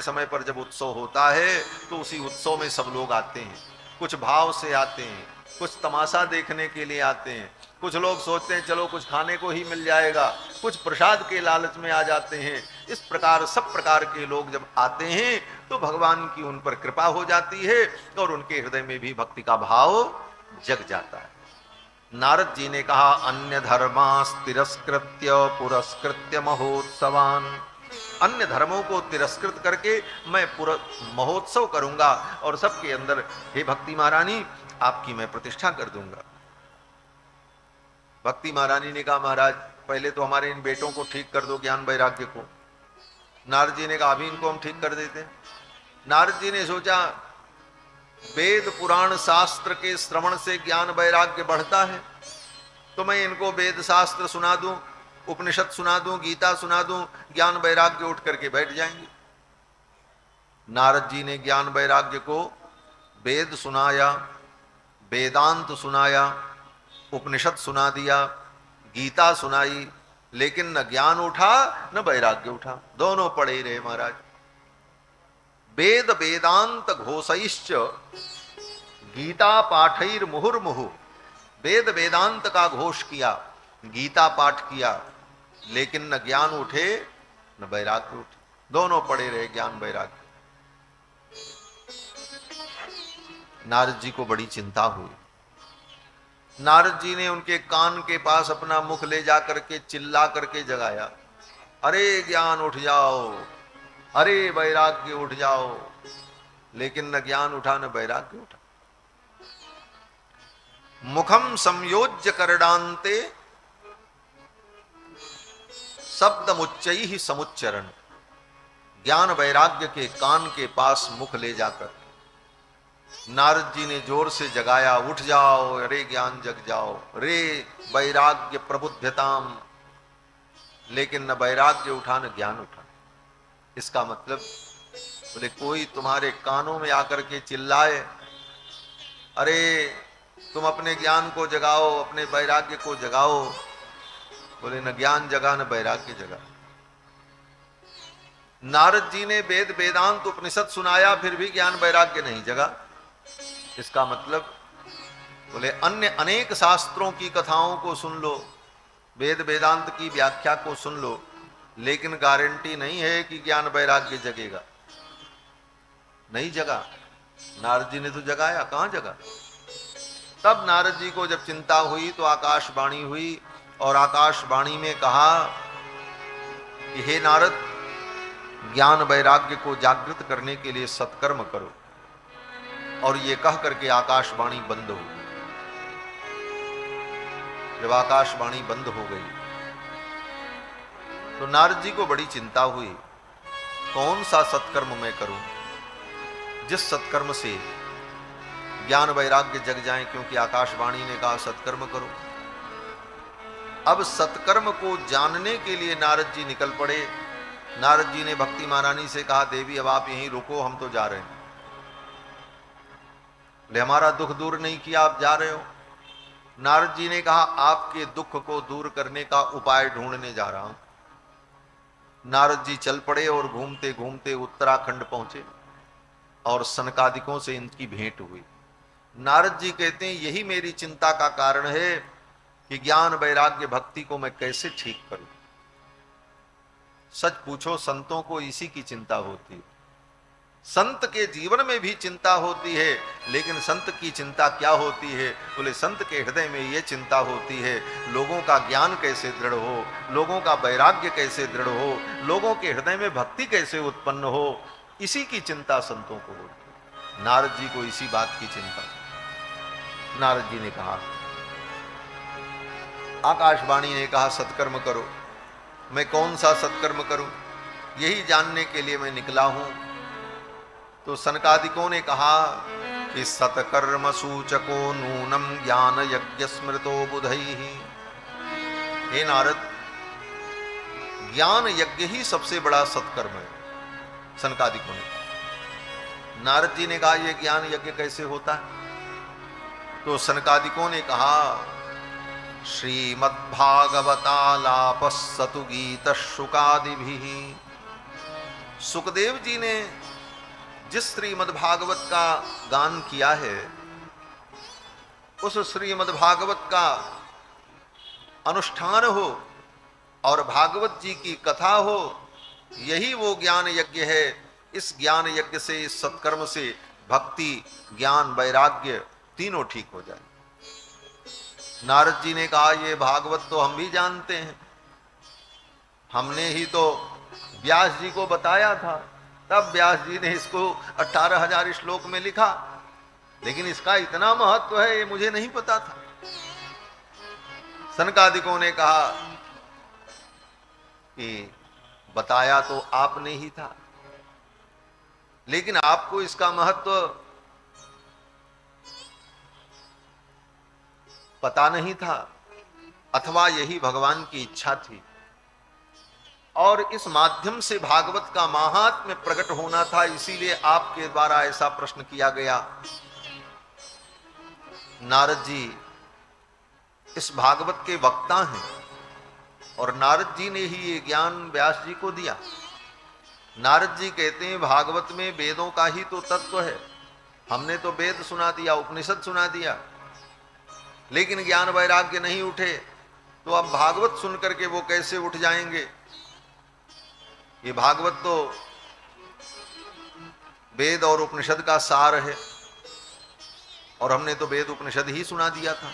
समय पर जब उत्सव होता है तो उसी उत्सव में सब लोग आते हैं। कुछ भाव से आते हैं, कुछ तमाशा देखने के लिए आते हैं, कुछ लोग सोचते हैं चलो कुछ खाने को ही मिल जाएगा, कुछ प्रसाद के लालच में आ जाते हैं। इस प्रकार सब प्रकार के लोग जब आते हैं तो भगवान की उन पर कृपा हो जाती है और उनके हृदय में भी भक्ति का भाव जग जाता है। नारद जी ने कहा, अन्य धर्मास तिरस्कृत्य पुरस्कृत्य महोत्सवान। अन्य धर्मों को तिरस्कृत करके मैं पूरा महोत्सव करूंगा और सबके अंदर हे भक्ति महारानी आपकी मैं प्रतिष्ठा कर दूंगा। भक्ति महारानी ने कहा, महाराज पहले तो हमारे इन बेटों को ठीक कर दो, ज्ञान वैराग्य को। नारद जी ने कहा, अभी इनको हम ठीक कर देते हैं। नारद जी ने सोचा, वेद पुराण शास्त्र के श्रवण से ज्ञान वैराग्य बढ़ता है, तो मैं इनको वेद शास्त्र सुना दूं, उपनिषद सुना दूं, गीता सुना दूं, ज्ञान वैराग्य उठ करके बैठ जाएंगे। नारद जी ने ज्ञान वैराग्य को वेद सुनाया, वेदांत सुनाया, उपनिषद सुना दिया, गीता सुनाई, लेकिन न ज्ञान उठा न वैराग्य उठा, दोनों पड़े ही रहे महाराज। वेद वेदांत घोषैश्च गीता पाठैर मुहुर्मुहु। वेद वेदांत का घोष किया, गीता पाठ किया, लेकिन न ज्ञान उठे न वैराग्य उठे, दोनों पड़े रहे ज्ञान वैराग्य। नारद जी को बड़ी चिंता हुई। नारद जी ने उनके कान के पास अपना मुख ले जा करके चिल्ला करके जगाया, अरे ज्ञान उठ जाओ, अरे वैराग्य उठ जाओ, लेकिन न ज्ञान उठा न वैराग्य उठा। मुखम संयोज्य करडांते शब्दमुच्चैहि समुच्चरण। ज्ञान वैराग्य के कान के पास मुख ले जाकर नारद जी ने जोर से जगाया, उठ जाओ, अरे ज्ञान जग जाओ, रे वैराग्य प्रबुद्धताम, लेकिन न वैराग्य उठा न ज्ञान उठा। इसका मतलब बोले कोई तुम्हारे कानों में आकर के चिल्लाए, अरे तुम अपने ज्ञान को जगाओ, अपने वैराग्य को जगाओ, बोले न ज्ञान जगा न वैराग्य जगा। नारद जी ने वेद वेदांत उपनिषद सुनाया, फिर भी ज्ञान वैराग्य नहीं जगा। इसका मतलब बोले अन्य अनेक शास्त्रों की कथाओं को सुन लो, वेद वेदांत की व्याख्या को सुन लो, लेकिन गारंटी नहीं है कि ज्ञान वैराग्य जगेगा। नहीं जगा। नारद जी ने तो जगाया, कहां जगा। तब नारद जी को जब चिंता हुई तो आकाशवाणी हुई और आकाशवाणी में कहा कि हे नारद, ज्ञान वैराग्य को जागृत करने के लिए सत्कर्म करो। और ये कह करके आकाशवाणी बंद हो गई। जब आकाशवाणी बंद हो गई तो नारद जी को बड़ी चिंता हुई, कौन सा सत्कर्म मैं करूं जिस सत्कर्म से ज्ञान वैराग्य जग जाए, क्योंकि आकाशवाणी ने कहा सत्कर्म करो। अब सत्कर्म को जानने के लिए नारद जी निकल पड़े। नारद जी ने भक्ति महारानी से कहा, देवी अब आप यहीं रुको, हम तो जा रहे हैं। ले हमारा दुख दूर नहीं किया, आप जा रहे हो। नारद जी ने कहा, आपके दुख को दूर करने का उपाय ढूंढने जा रहा हूं। नारद जी चल पड़े और घूमते घूमते उत्तराखंड पहुंचे और सनकादिकों से इनकी भेंट हुई। नारद जी कहते हैं, यही मेरी चिंता का कारण है कि ज्ञान वैराग्य भक्ति को मैं कैसे ठीक करूं। सच पूछो, संतों को इसी की चिंता होती है। संत के जीवन में भी चिंता होती है, लेकिन संत की चिंता क्या होती है? बोले संत के हृदय में यह चिंता होती है, लोगों का ज्ञान कैसे दृढ़ हो, लोगों का वैराग्य कैसे दृढ़ हो, लोगों के हृदय में भक्ति कैसे उत्पन्न हो। इसी की चिंता संतों को होती है। नारद जी को इसी बात की चिंता। नारद जी ने कहा, आकाशवाणी ने कहा सत्कर्म करो। मैं कौन सा सत्कर्म करूं, यही जानने के लिए मैं निकला हूं। तो सनकादिकों ने कहा कि सत्कर्म सूचको नूनम ज्ञान यज्ञ स्मृतो बुधैहि। हे नारद, ज्ञान यज्ञ ही सबसे बड़ा सत्कर्म है। सनकादिकों ने। नारद जी ने कहा, यह ज्ञान यज्ञ कैसे होता है? तो सनकादिकों ने कहा, श्रीमद्भागवतालापस्सतु गीत शुकादिभिः। सुखदेव जी ने जिस श्रीमद्भागवत का गान किया है, उस श्रीमद्भागवत का अनुष्ठान हो और भागवत जी की कथा हो, यही वो ज्ञान यज्ञ है। इस ज्ञान यज्ञ से, इस सत्कर्म से भक्ति, ज्ञान, वैराग्य तीनों ठीक हो जाए। नारद जी ने कहा, ये भागवत तो हम भी जानते हैं, हमने ही तो व्यास जी को बताया था, तब व्यास जी ने इसको 18,000 श्लोक में लिखा, लेकिन इसका इतना महत्व है ये मुझे नहीं पता था। सनकादिकों ने कहा कि बताया तो आपने ही था, लेकिन आपको इसका महत्व पता नहीं था, अथवा यही भगवान की इच्छा थी और इस माध्यम से भागवत का महात्म्य प्रकट होना था, इसीलिए आपके द्वारा ऐसा प्रश्न किया गया। नारद जी इस भागवत के वक्ता हैं और नारद जी ने ही ये ज्ञान व्यास जी को दिया। नारद जी कहते हैं, भागवत में वेदों का ही तो तत्व है। हमने तो वेद सुना दिया, उपनिषद सुना दिया, लेकिन ज्ञान वैराग्य नहीं उठे, तो अब भागवत सुन करके वो कैसे उठ जाएंगे? ये भागवत तो वेद और उपनिषद का सार है और हमने तो वेद उपनिषद ही सुना दिया था।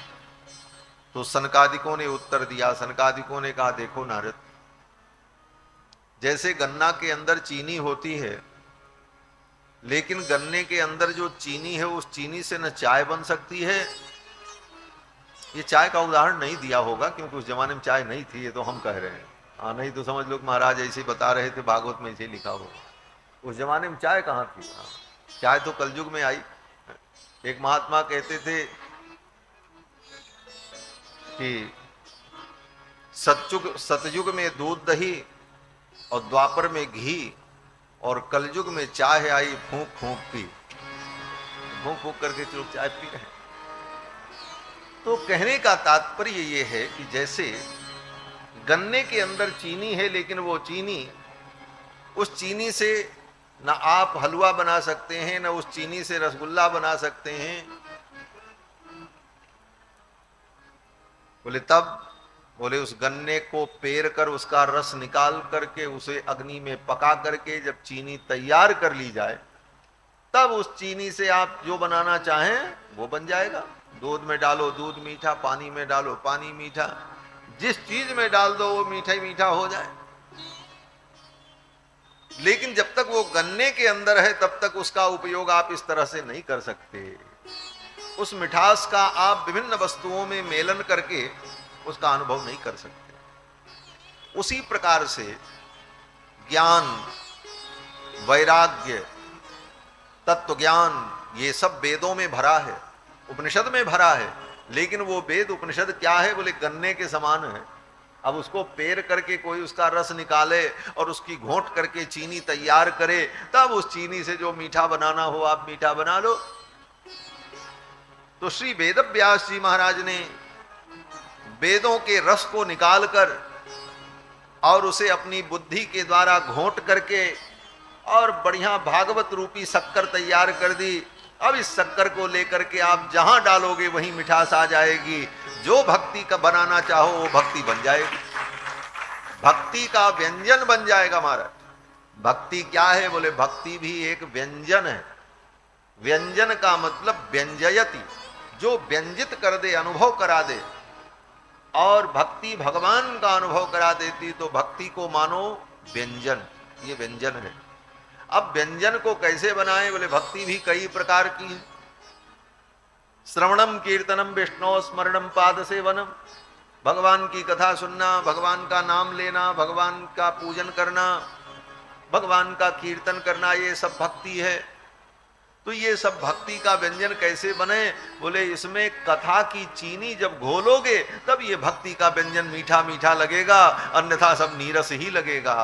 तो सनकादिकों ने उत्तर दिया। सनकादिकों ने कहा, देखो नारद, जैसे गन्ना के अंदर चीनी होती है, लेकिन गन्ने के अंदर जो चीनी है उस चीनी से न चाय बन सकती है। ये चाय का उदाहरण नहीं दिया होगा क्योंकि उस जमाने में चाय नहीं थी, ये तो हम कह रहे हैं। हाँ, नहीं तो समझ लो महाराज ऐसे बता रहे थे, भागवत में ऐसे लिखा हो। उस जमाने में चाय कहाँ थी? हाँ, चाय तो कलयुग में आई। एक महात्मा कहते थे कि सतयुग में दूध दही और द्वापर में घी और कलयुग में चाय आई फूंक फूंक पी। फूंक फूंक करके लोग चाय पी रहे हैं। तो कहने का तात्पर्य ये है कि जैसे गन्ने के अंदर चीनी है, लेकिन वो चीनी, उस चीनी से न आप हलवा बना सकते हैं, न उस चीनी से रसगुल्ला बना सकते हैं। बोले तब? बोले उस गन्ने को पेर कर उसका रस निकाल करके उसे अग्नि में पका करके जब चीनी तैयार कर ली जाए, तब उस चीनी से आप जो बनाना चाहें वो बन जाएगा। दूध में डालो दूध मीठा, पानी में डालो पानी मीठा, जिस चीज में डाल दो वो मीठा ही मीठा हो जाए। लेकिन जब तक वो गन्ने के अंदर है तब तक उसका उपयोग आप इस तरह से नहीं कर सकते। उस मिठास का आप विभिन्न वस्तुओं में मेलन करके उसका अनुभव नहीं कर सकते। उसी प्रकार से ज्ञान, वैराग्य तत्व ज्ञान ये सब वेदों में भरा है, उपनिषद में भरा है। लेकिन वो वेद उपनिषद क्या है? बोले गन्ने के समान है। अब उसको पेर करके कोई उसका रस निकाले और उसकी घोंट करके चीनी तैयार करे, तब उस चीनी से जो मीठा बनाना हो आप मीठा बना लो। तो श्री वेद व्यास जी महाराज ने वेदों के रस को निकालकर और उसे अपनी बुद्धि के द्वारा घोंट करके और बढ़िया भागवत रूपी शक्कर तैयार कर दी। अब इस शक्कर को लेकर के आप जहां डालोगे वहीं मिठास आ जाएगी। जो भक्ति का बनाना चाहो वो भक्ति बन जाएगी, भक्ति का व्यंजन बन जाएगा महाराज। भक्ति क्या है? बोले भक्ति भी एक व्यंजन है। व्यंजन का मतलब व्यंजयति, जो व्यंजित कर दे, अनुभव करा दे। और भक्ति भगवान का अनुभव करा देती, तो भक्ति को मानो व्यंजन, ये व्यंजन है। अब व्यंजन को कैसे बनाएं? बोले भक्ति भी कई प्रकार की है। श्रवणम कीर्तनम विष्णु स्मरणम पाद सेवनम, भगवान की कथा सुनना, भगवान का नाम लेना, भगवान का पूजन करना, भगवान का कीर्तन करना, ये सब भक्ति है। तो ये सब भक्ति का व्यंजन कैसे बने? बोले इसमें कथा की चीनी जब घोलोगे तब ये भक्ति का व्यंजन मीठा मीठा लगेगा, अन्यथा सब नीरस ही लगेगा।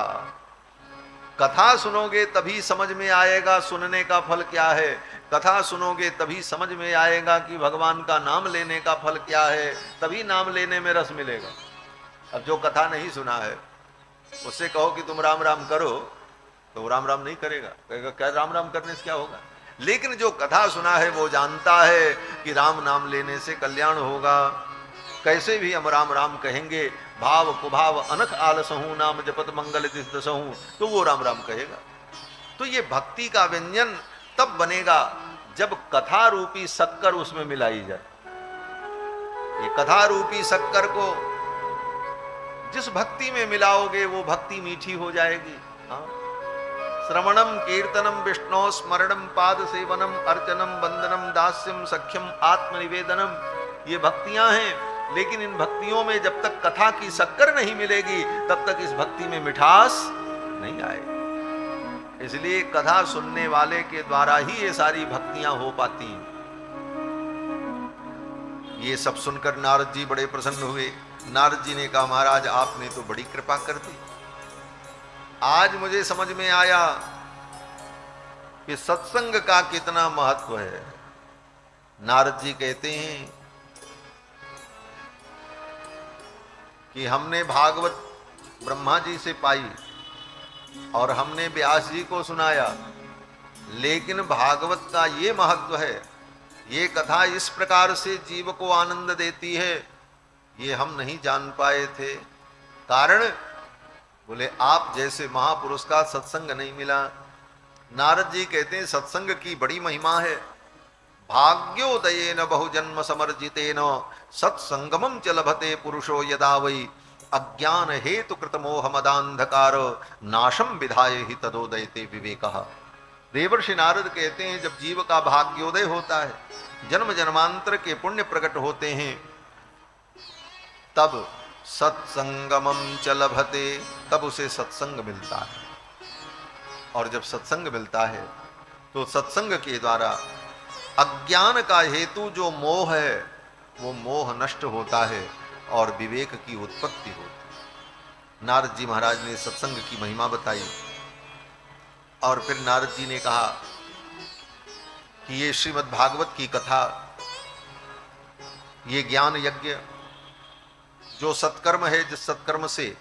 कथा सुनोगे तभी समझ में आएगा सुनने का फल क्या है, कथा सुनोगे तभी समझ में आएगा कि भगवान का नाम लेने का फल क्या है, तभी नाम लेने में रस मिलेगा। अब जो कथा नहीं सुना है उससे कहो कि तुम राम राम करो तो वो राम राम नहीं करेगा, कहेगा क्या राम राम करने से क्या होगा। लेकिन जो कथा सुना है वो जानता है कि राम नाम लेने से कल्याण होगा। कैसे भी हम राम राम कहेंगे, भाव कुभाव अनख आलसहूं नाम जपत मंगल दसहूं, तो वो राम राम कहेगा। तो ये भक्ति का व्यंजन तब बनेगा जब कथा रूपी शक्कर उसमें मिलाई जाए। ये कथा रूपी शक्कर को जिस भक्ति में मिलाओगे वो भक्ति मीठी हो जाएगी। हाँ, श्रवणम कीर्तनम विष्णु स्मरणम पाद सेवनम अर्चनम वंदनम दास्यम सख्यम आत्मनिवेदनम, ये भक्तियां हैं। लेकिन इन भक्तियों में जब तक कथा की शक्कर नहीं मिलेगी तब तक इस भक्ति में मिठास नहीं आएगी। इसलिए कथा सुनने वाले के द्वारा ही ये सारी भक्तियां हो पाती हैं। ये सब सुनकर नारद जी बड़े प्रसन्न हुए। नारद जी ने कहा महाराज आपने तो बड़ी कृपा कर दी, आज मुझे समझ में आया कि सत्संग का कितना महत्व है। नारद जी कहते हैं कि हमने भागवत ब्रह्मा जी से पाई और हमने व्यास जी को सुनाया, लेकिन भागवत का ये महत्व है, ये कथा इस प्रकार से जीव को आनंद देती है, ये हम नहीं जान पाए थे। कारण बोले आप जैसे महापुरुष का सत्संग नहीं मिला। नारद जी कहते हैं सत्संग की बड़ी महिमा है। भाग्योदयेन बहुजन्म समर्जितेन सत्संगमं च लभते पुरुषो यदा वै अज्ञान हेतु कृत मोह मदांधकार नाशम विधाय ही तदोदयते विवेकः। देवर्षि नारद कहते हैं जब जीव का भाग्योदय होता है, जन्म जन्मांतर के पुण्य प्रकट होते हैं, तब सत्संगमं च लभते, तब उसे सत्संग मिलता है। और जब सत्संग मिलता है तो सत्संग के द्वारा अज्ञान का हेतु जो मोह है वो मोह नष्ट होता है और विवेक की उत्पत्ति होती है। नारद जी महाराज ने सत्संग की महिमा बताई और फिर नारद जी ने कहा कि ये श्रीमद् भागवत की कथा, ये ज्ञान यज्ञ जो सत्कर्म है, जिस सत्कर्म से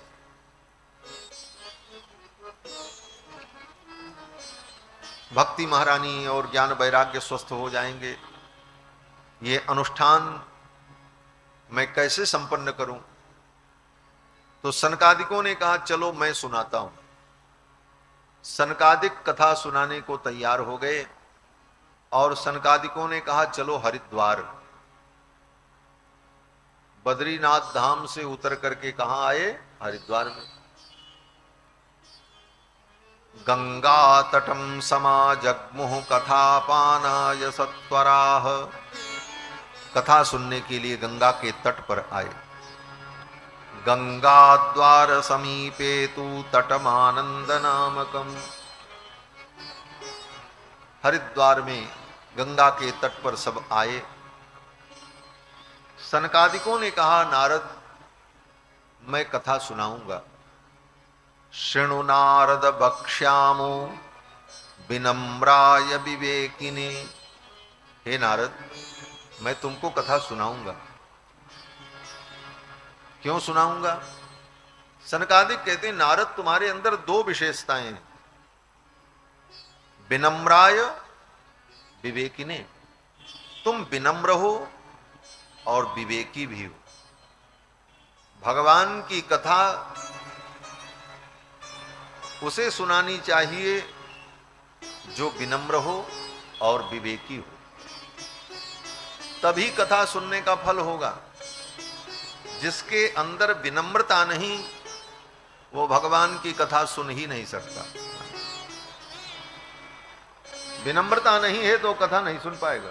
भक्ति महारानी और ज्ञान वैराग्य स्वस्थ हो जाएंगे, ये अनुष्ठान मैं कैसे संपन्न करूं। तो सनकादिकों ने कहा चलो मैं सुनाता हूं। सनकादिक कथा सुनाने को तैयार हो गए और सनकादिकों ने कहा चलो हरिद्वार। बद्रीनाथ धाम से उतर करके कहां आए? हरिद्वार में। गंगा तटम समाजग्मुः कथापानाय सत्वराः, कथा सुनने के लिए गंगा के तट पर आए। गंगा द्वार समीपे तु तटमानंद नामकम, हरिद्वार में गंगा के तट पर सब आए। सनकादिकों ने कहा, नारद मैं कथा सुनाऊंगा। शृणु नारद बक्ष्यामो विनम्राय विवेकिने। हे नारद, मैं तुमको कथा सुनाऊंगा। क्यों सुनाऊंगा? सनकादिक कहते हैं, नारद तुम्हारे अंदर दो विशेषताएं हैं, विनम्राय विवेकिने। तुम विनम्र हो और विवेकी भी हो। भगवान की कथा उसे सुनानी चाहिए जो विनम्र हो और विवेकी हो, तभी कथा सुनने का फल होगा। जिसके अंदर विनम्रता नहीं, वो भगवान की कथा सुन ही नहीं सकता। विनम्रता नहीं है तो कथा नहीं सुन पाएगा।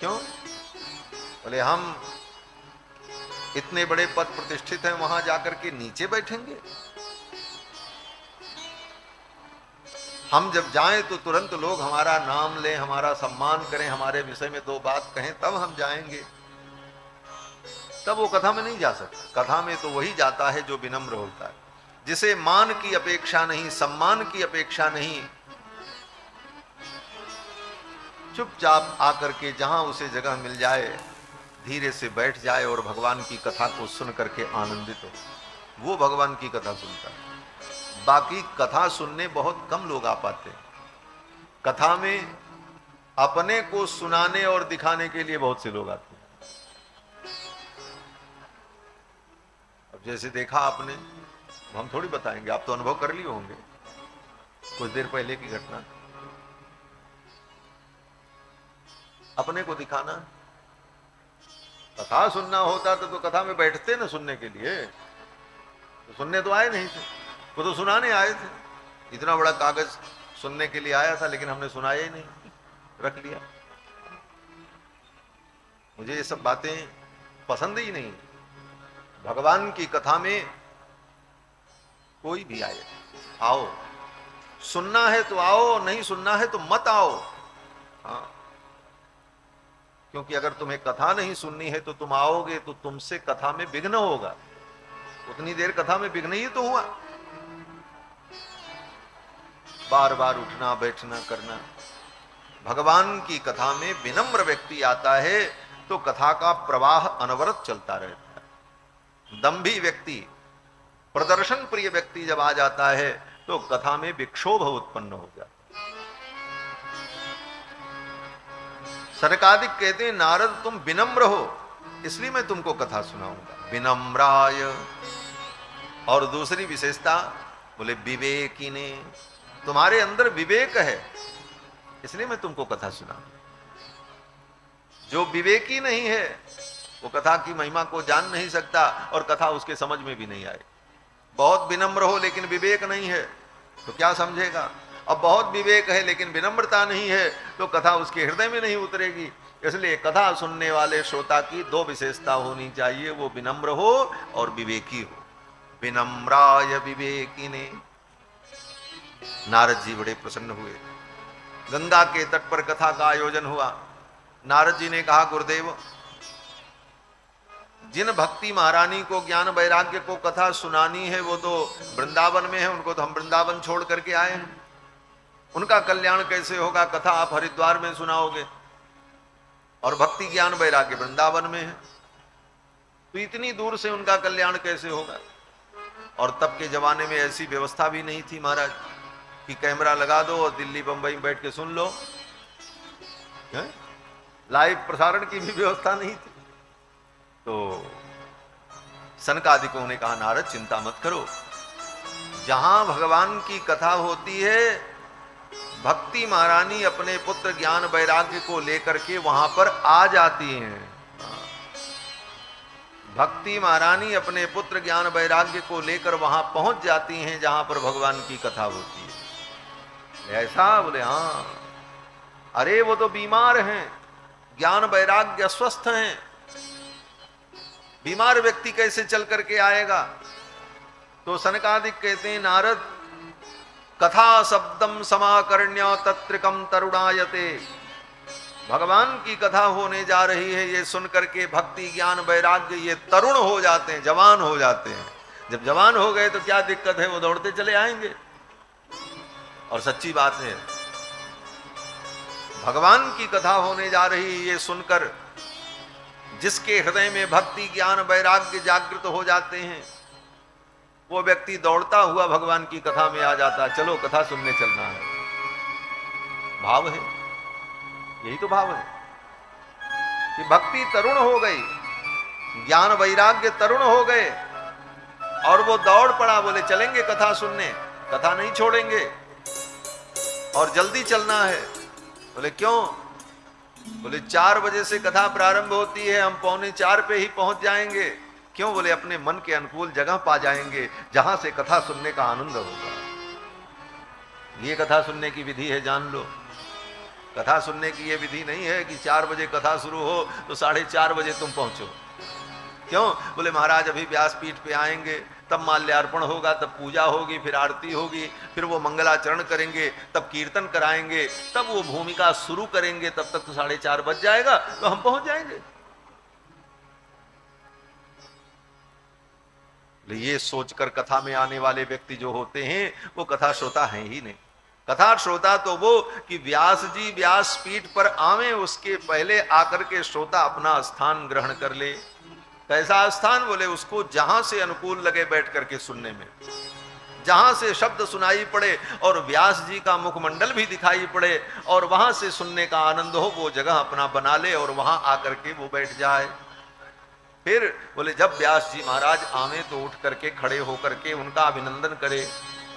क्यों? बोले हम इतने बड़े पद प्रतिष्ठित हैं, वहां जाकर के नीचे बैठेंगे? हम जब जाएं तो तुरंत लोग हमारा नाम लें, हमारा सम्मान करें, हमारे विषय में दो बात कहें, तब हम जाएंगे। तब वो कथा में नहीं जा सकता। कथा में तो वही जाता है जो विनम्र होता है, जिसे मान की अपेक्षा नहीं, सम्मान की अपेक्षा नहीं, चुपचाप आकर के जहां उसे जगह मिल जाए धीरे से बैठ जाए और भगवान की कथा को सुन करके आनंदित हो, वो भगवान की कथा सुनता है। बाकी कथा सुनने बहुत कम लोग आ पाते हैं। कथा में अपने को सुनाने और दिखाने के लिए बहुत से लोग आते हैं। अब जैसे देखा आपने, हम थोड़ी बताएंगे, आप तो अनुभव कर लिए होंगे कुछ देर पहले की घटना। अपने को दिखाना, कथा सुनना होता तो कथा में बैठते ना सुनने के लिए, तो सुनने तो आए नहीं थे, वो तो सुनाने आए थे। इतना बड़ा कागज सुनने के लिए आया था, लेकिन हमने सुनाया ही नहीं, रख लिया। मुझे ये सब बातें पसंद ही नहीं। भगवान की कथा में कोई भी आए, आओ, सुनना है तो आओ, नहीं सुनना है तो मत आओ। हाँ, क्योंकि अगर तुम्हें कथा नहीं सुननी है तो तुम आओगे तो तुमसे कथा में विघ्न होगा। उतनी देर कथा में विघ्न ही तो हुआ, बार बार उठना बैठना करना। भगवान की कथा में विनम्र व्यक्ति आता है तो कथा का प्रवाह अनवरत चलता रहता है। दंभी व्यक्ति, प्रदर्शन प्रिय व्यक्ति जब आ जाता है तो कथा में विक्षोभ उत्पन्न हो जाता है। सनकादिक कहते हैं, नारद तुम विनम्र हो इसलिए मैं तुमको कथा सुनाऊंगा। विनम्राय, और दूसरी विशेषता बोले विवेकी ने, तुम्हारे अंदर विवेक है इसलिए मैं तुमको कथा सुनाऊंगा। जो विवेकी नहीं है वो कथा की महिमा को जान नहीं सकता और कथा उसके समझ में भी नहीं आए। बहुत विनम्र हो लेकिन विवेक नहीं है तो क्या समझेगा। अब बहुत विवेक है लेकिन विनम्रता नहीं है तो कथा उसके हृदय में नहीं उतरेगी। इसलिए कथा सुनने वाले श्रोता की दो विशेषता होनी चाहिए, वो विनम्र हो और विवेकी हो। विनम्राय विवेकिने। नारद जी बड़े प्रसन्न हुए। गंगा के तट पर कथा का आयोजन हुआ। नारद जी ने कहा, गुरुदेव, जिन भक्ति महारानी को ज्ञान वैराग्य को कथा सुनानी है वो तो वृंदावन में है, उनको तो हम वृंदावन छोड़ करके आए हैं। उनका कल्याण कैसे होगा? कथा आप हरिद्वार में सुनाओगे और भक्ति ज्ञान वैराग्य वृंदावन में है, तो इतनी दूर से उनका कल्याण कैसे होगा? और तब के जमाने में ऐसी व्यवस्था भी नहीं थी महाराज कि कैमरा लगा दो और दिल्ली बंबई में बैठ के सुन लो। लाइव प्रसारण की भी व्यवस्था नहीं थी। तो सनकादिकों ने कहा, नारद चिंता मत करो, जहां भगवान की कथा होती है भक्ति महारानी अपने पुत्र ज्ञान वैराग्य को लेकर के वहां पर आ जाती हैं। भक्ति महारानी अपने पुत्र ज्ञान वैराग्य को लेकर वहां पहुंच जाती हैं जहां पर भगवान की कथा होती है। ऐसा? बोले हाँ। अरे वो तो बीमार हैं, ज्ञान वैराग्य अस्वस्थ हैं, बीमार व्यक्ति कैसे चल करके आएगा? तो सनकादिक कहते हैं, नारद कथा शब्दम समाकर्ण्य तत्रिकम तरुणायते। भगवान की कथा होने जा रही है, ये सुनकर के भक्ति ज्ञान वैराग्य ये तरुण हो जाते हैं, जवान हो जाते हैं। जब जवान हो गए तो क्या दिक्कत है, वो दौड़ते चले आएंगे। और सच्ची बात है, भगवान की कथा होने जा रही है ये सुनकर जिसके हृदय में भक्ति ज्ञान वैराग्य जागृत हो जाते हैं, वो व्यक्ति दौड़ता हुआ भगवान की कथा में आ जाता है। चलो कथा सुनने चलना है। भाव है, यही तो भाव है कि भक्ति तरुण हो गई, ज्ञान वैराग्य तरुण हो गए और वो दौड़ पड़ा, बोले चलेंगे कथा सुनने, कथा नहीं छोड़ेंगे और जल्दी चलना है। बोले क्यों? बोले 4 बजे से कथा प्रारंभ होती है, हम 3:45 पे ही पहुंच जाएंगे। क्यों? बोले अपने मन के अनुकूल जगह पा जाएंगे जहां से कथा सुनने का आनंद होगा। ये कथा सुनने की विधि है, जान लो। कथा सुनने की ये विधि नहीं है कि 4 बजे कथा शुरू हो तो 4:30 बजे तुम पहुंचो। क्यों? बोले महाराज अभी व्यासपीठ पे आएंगे, तब माल्यार्पण होगा, तब पूजा होगी, फिर आरती होगी, फिर वो मंगलाचरण करेंगे, तब कीर्तन कराएंगे, तब वो भूमिका शुरू करेंगे, तब तक तो 4:30 बज जाएगा, तो हम पहुंच जाएंगे। ये सोचकर कथा में आने वाले व्यक्ति जो होते हैं वो कथा श्रोता हैं ही नहीं। कथा श्रोता तो वो कि व्यास जी व्यासपीठ पर आवे, उसके पहले आकर के श्रोता अपना स्थान ग्रहण कर ले। कैसा स्थान? बोले उसको जहां से अनुकूल लगे बैठ करके सुनने में, जहां से शब्द सुनाई पड़े और व्यास जी का मुखमंडल भी दिखाई पड़े और वहां से सुनने का आनंद हो, वो जगह अपना बना ले और वहां आकर के वो बैठ जाए। फिर बोले जब व्यास जी महाराज आवे तो उठ करके खड़े होकर के उनका अभिनंदन करे,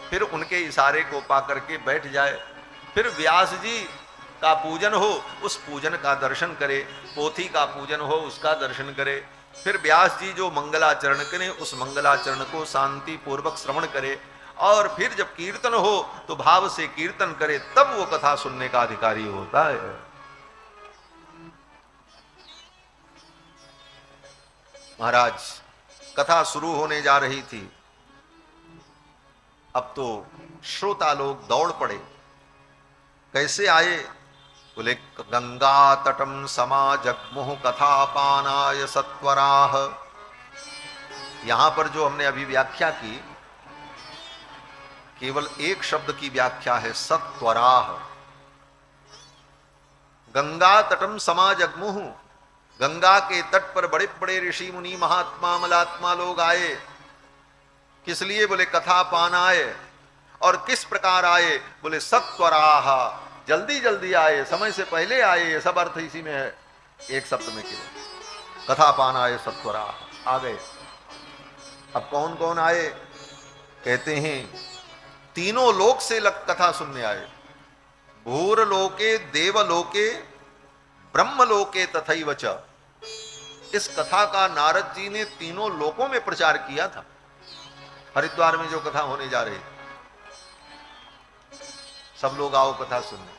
फिर उनके इशारे को पा करके बैठ जाए। फिर व्यास जी का पूजन हो, उस पूजन का दर्शन करे, पोथी का पूजन हो, उसका दर्शन करे। फिर व्यास जी जो मंगलाचरण करें, उस मंगलाचरण को शांति पूर्वक श्रवण करे और फिर जब कीर्तन हो तो भाव से कीर्तन करे, तब वो कथा सुनने का अधिकारी होता है। महाराज कथा शुरू होने जा रही थी, अब तो श्रोता लोग दौड़ पड़े। कैसे आए? बोले गंगा तटम समा जगमुह कथा पानाय सत्वराह। यहां पर जो हमने अभी व्याख्या की, केवल एक शब्द की व्याख्या है, सत्वराह। गंगा तटम समा जगमुह, गंगा के तट पर बड़े बड़े ऋषि मुनि महात्मा मलात्मा लोग आए। किस लिए? बोले कथा पानाय। और किस प्रकार आए? बोले सत्वराह, जल्दी जल्दी आए, समय से पहले आए। ये सब अर्थ इसी में है, एक शब्द में केवल कथा पानाय सत्वराह आ गए। अब कौन कौन आए? कहते हैं तीनों लोक से कथा सुनने आए। भूरलोके देवलोके ब्रह्मलोके तथैव च। इस कथा का नारद जी ने तीनों लोकों में प्रचार किया था। हरिद्वार में जो कथा होने जा रही, सब लोग आओ कथा सुनने।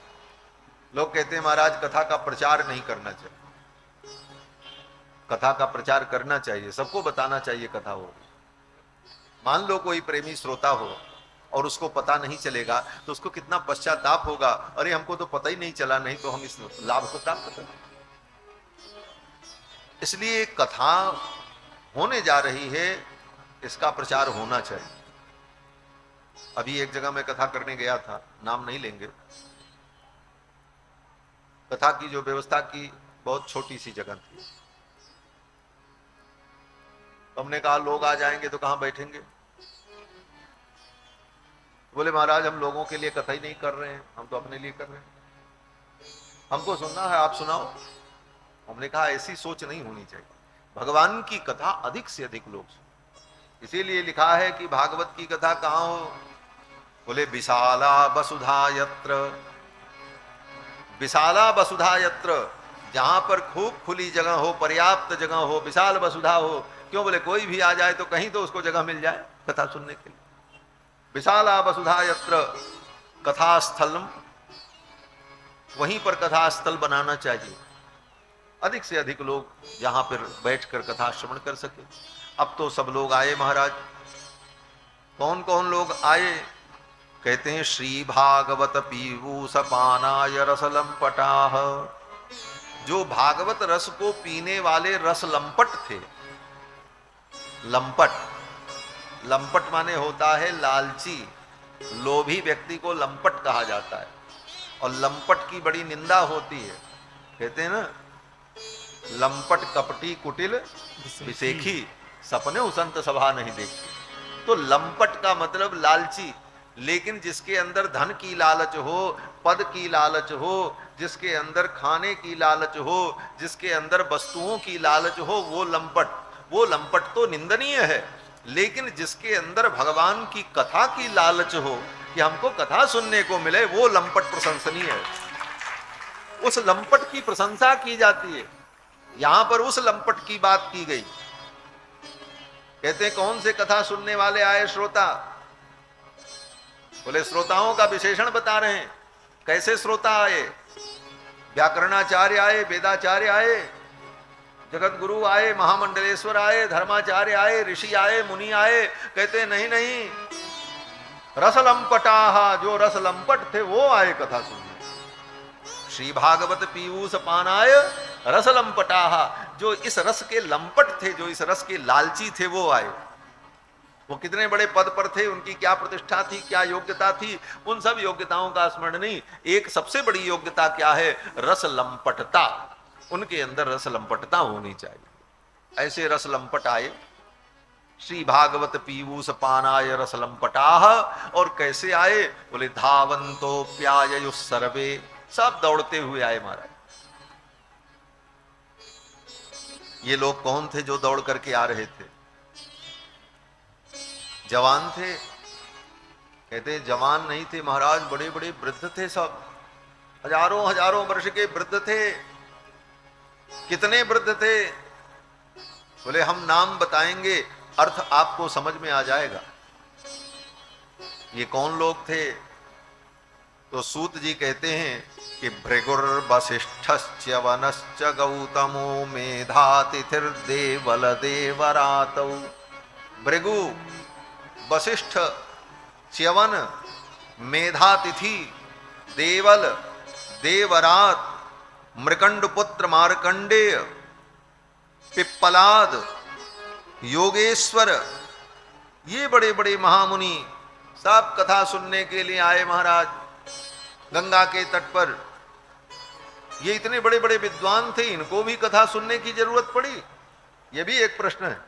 लोग कहते हैं महाराज कथा का प्रचार नहीं करना चाहिए। कथा का प्रचार करना चाहिए, सबको बताना चाहिए कथा हो। मान लो कोई प्रेमी श्रोता हो और उसको पता नहीं चलेगा तो उसको कितना पश्चाताप होगा, अरे हमको तो पता ही नहीं चला, नहीं तो हम इस लाभ को प्राप्त करें। इसलिए कथा होने जा रही है, इसका प्रचार होना चाहिए। अभी एक जगह मैं कथा करने गया था, नाम नहीं लेंगे। कथा की जो व्यवस्था की, बहुत छोटी सी जगह थी। हमने कहा लोग आ जाएंगे तो कहां बैठेंगे? बोले महाराज हम लोगों के लिए कथा ही नहीं कर रहे हैं, हम तो अपने लिए कर रहे हैं, हमको सुनना है, आप सुनाओ। हमने कहा ऐसी सोच नहीं होनी चाहिए। भगवान की कथा अधिक से अधिक लोग सुने। इसीलिए लिखा है कि भागवत की कथा कहां हो? बोले विशाला वसुधा यत्र। विशाला वसुधा यत्र, जहां पर खूब खुली जगह हो, पर्याप्त जगह हो, विशाल वसुधा हो। क्यों? बोले कोई भी आ जाए तो कहीं तो उसको जगह मिल जाए कथा सुनने के लिए। विशाला वसुधा यत्र कथा स्थलम, वहीं पर कथा स्थल बनाना चाहिए। अधिक से अधिक लोग जहां पर बैठकर कथा श्रवण कर सके। अब तो सब लोग आए महाराज। कौन कौन लोग आए? कहते हैं श्री भागवत पीयूष पानाय रस लंपटाह। जो भागवत रस को पीने वाले रस लंपट थे। लंपट, लंपट माने होता है लालची, लोभी व्यक्ति को लंपट कहा जाता है। और लंपट की बड़ी निंदा होती है। कहते हैं ना, लंपट कपटी कुटिल विसेखी, सपने उसंत सभा नहीं देखती। तो लंपट का मतलब लालची, लेकिन जिसके अंदर धन की लालच हो, पद की लालच हो, जिसके अंदर खाने की लालच हो, जिसके अंदर वस्तुओं की लालच हो, वो लंपट। वो लंपट तो निंदनीय है, लेकिन जिसके अंदर भगवान की कथा की लालच हो कि हमको कथा सुनने को मिले, वो लंपट प्रशंसनीय है। उस लंपट की प्रशंसा की जाती है। यहां पर उस लंपट की बात की गई। कहते हैं कौन से कथा सुनने वाले आए श्रोता? बोले श्रोताओं का विशेषण बता रहे हैं। कैसे श्रोता आए? व्याकरणाचार्य आए, वेदाचार्य आए, जगत गुरु आए, महामंडलेश्वर आए, धर्माचार्य आए, ऋषि आए, मुनि आए? कहते नहीं नहीं, रस लंपटाहा, जो रस लंपट थे वो आए कथा सुनने। श्री भागवत पीयूष पानाय रस लंपटाहा, जो इस रस के लंपट थे, जो इस रस के लालची थे, वो आए। वो कितने बड़े पद पर थे, उनकी क्या प्रतिष्ठा थी, क्या योग्यता थी, उन सब योग्यताओं का स्मरण नहीं। एक सबसे बड़ी योग्यता क्या है? रस लंपटता। उनके अंदर रस लंपटता होनी चाहिए। ऐसे रस लंपट आए। श्री भागवत पीयूष पानाय रस लंपटाह। और कैसे आए? बोले धावंतो प्याययुः सर्वे, सब दौड़ते हुए आए महाराज। ये लोग कौन थे जो दौड़ करके आ रहे थे? जवान थे? कहते जवान नहीं थे महाराज, बड़े बड़े वृद्ध थे सब। हजारों हजारों वर्ष के वृद्ध थे। कितने वृद्ध थे? बोले हम नाम बताएंगे, अर्थ आपको समझ में आ जाएगा। ये कौन लोग थे? तो सूत जी कहते हैं कि भृगुर वसिष्ठश्च वनश्च गौतमो मेधातिथिर्देवल देवरातौ। भृगु, वशिष्ठ, च्यवन, मेधातिथि, देवल, देवरात, मृकंड पुत्र मार्कंडेय, पिप्पलाद, योगेश्वर, ये बड़े बड़े महामुनि सब कथा सुनने के लिए आए महाराज। गंगा के तट पर ये इतने बड़े बड़े विद्वान थे, इनको भी कथा सुनने की जरूरत पड़ी? ये भी एक प्रश्न है।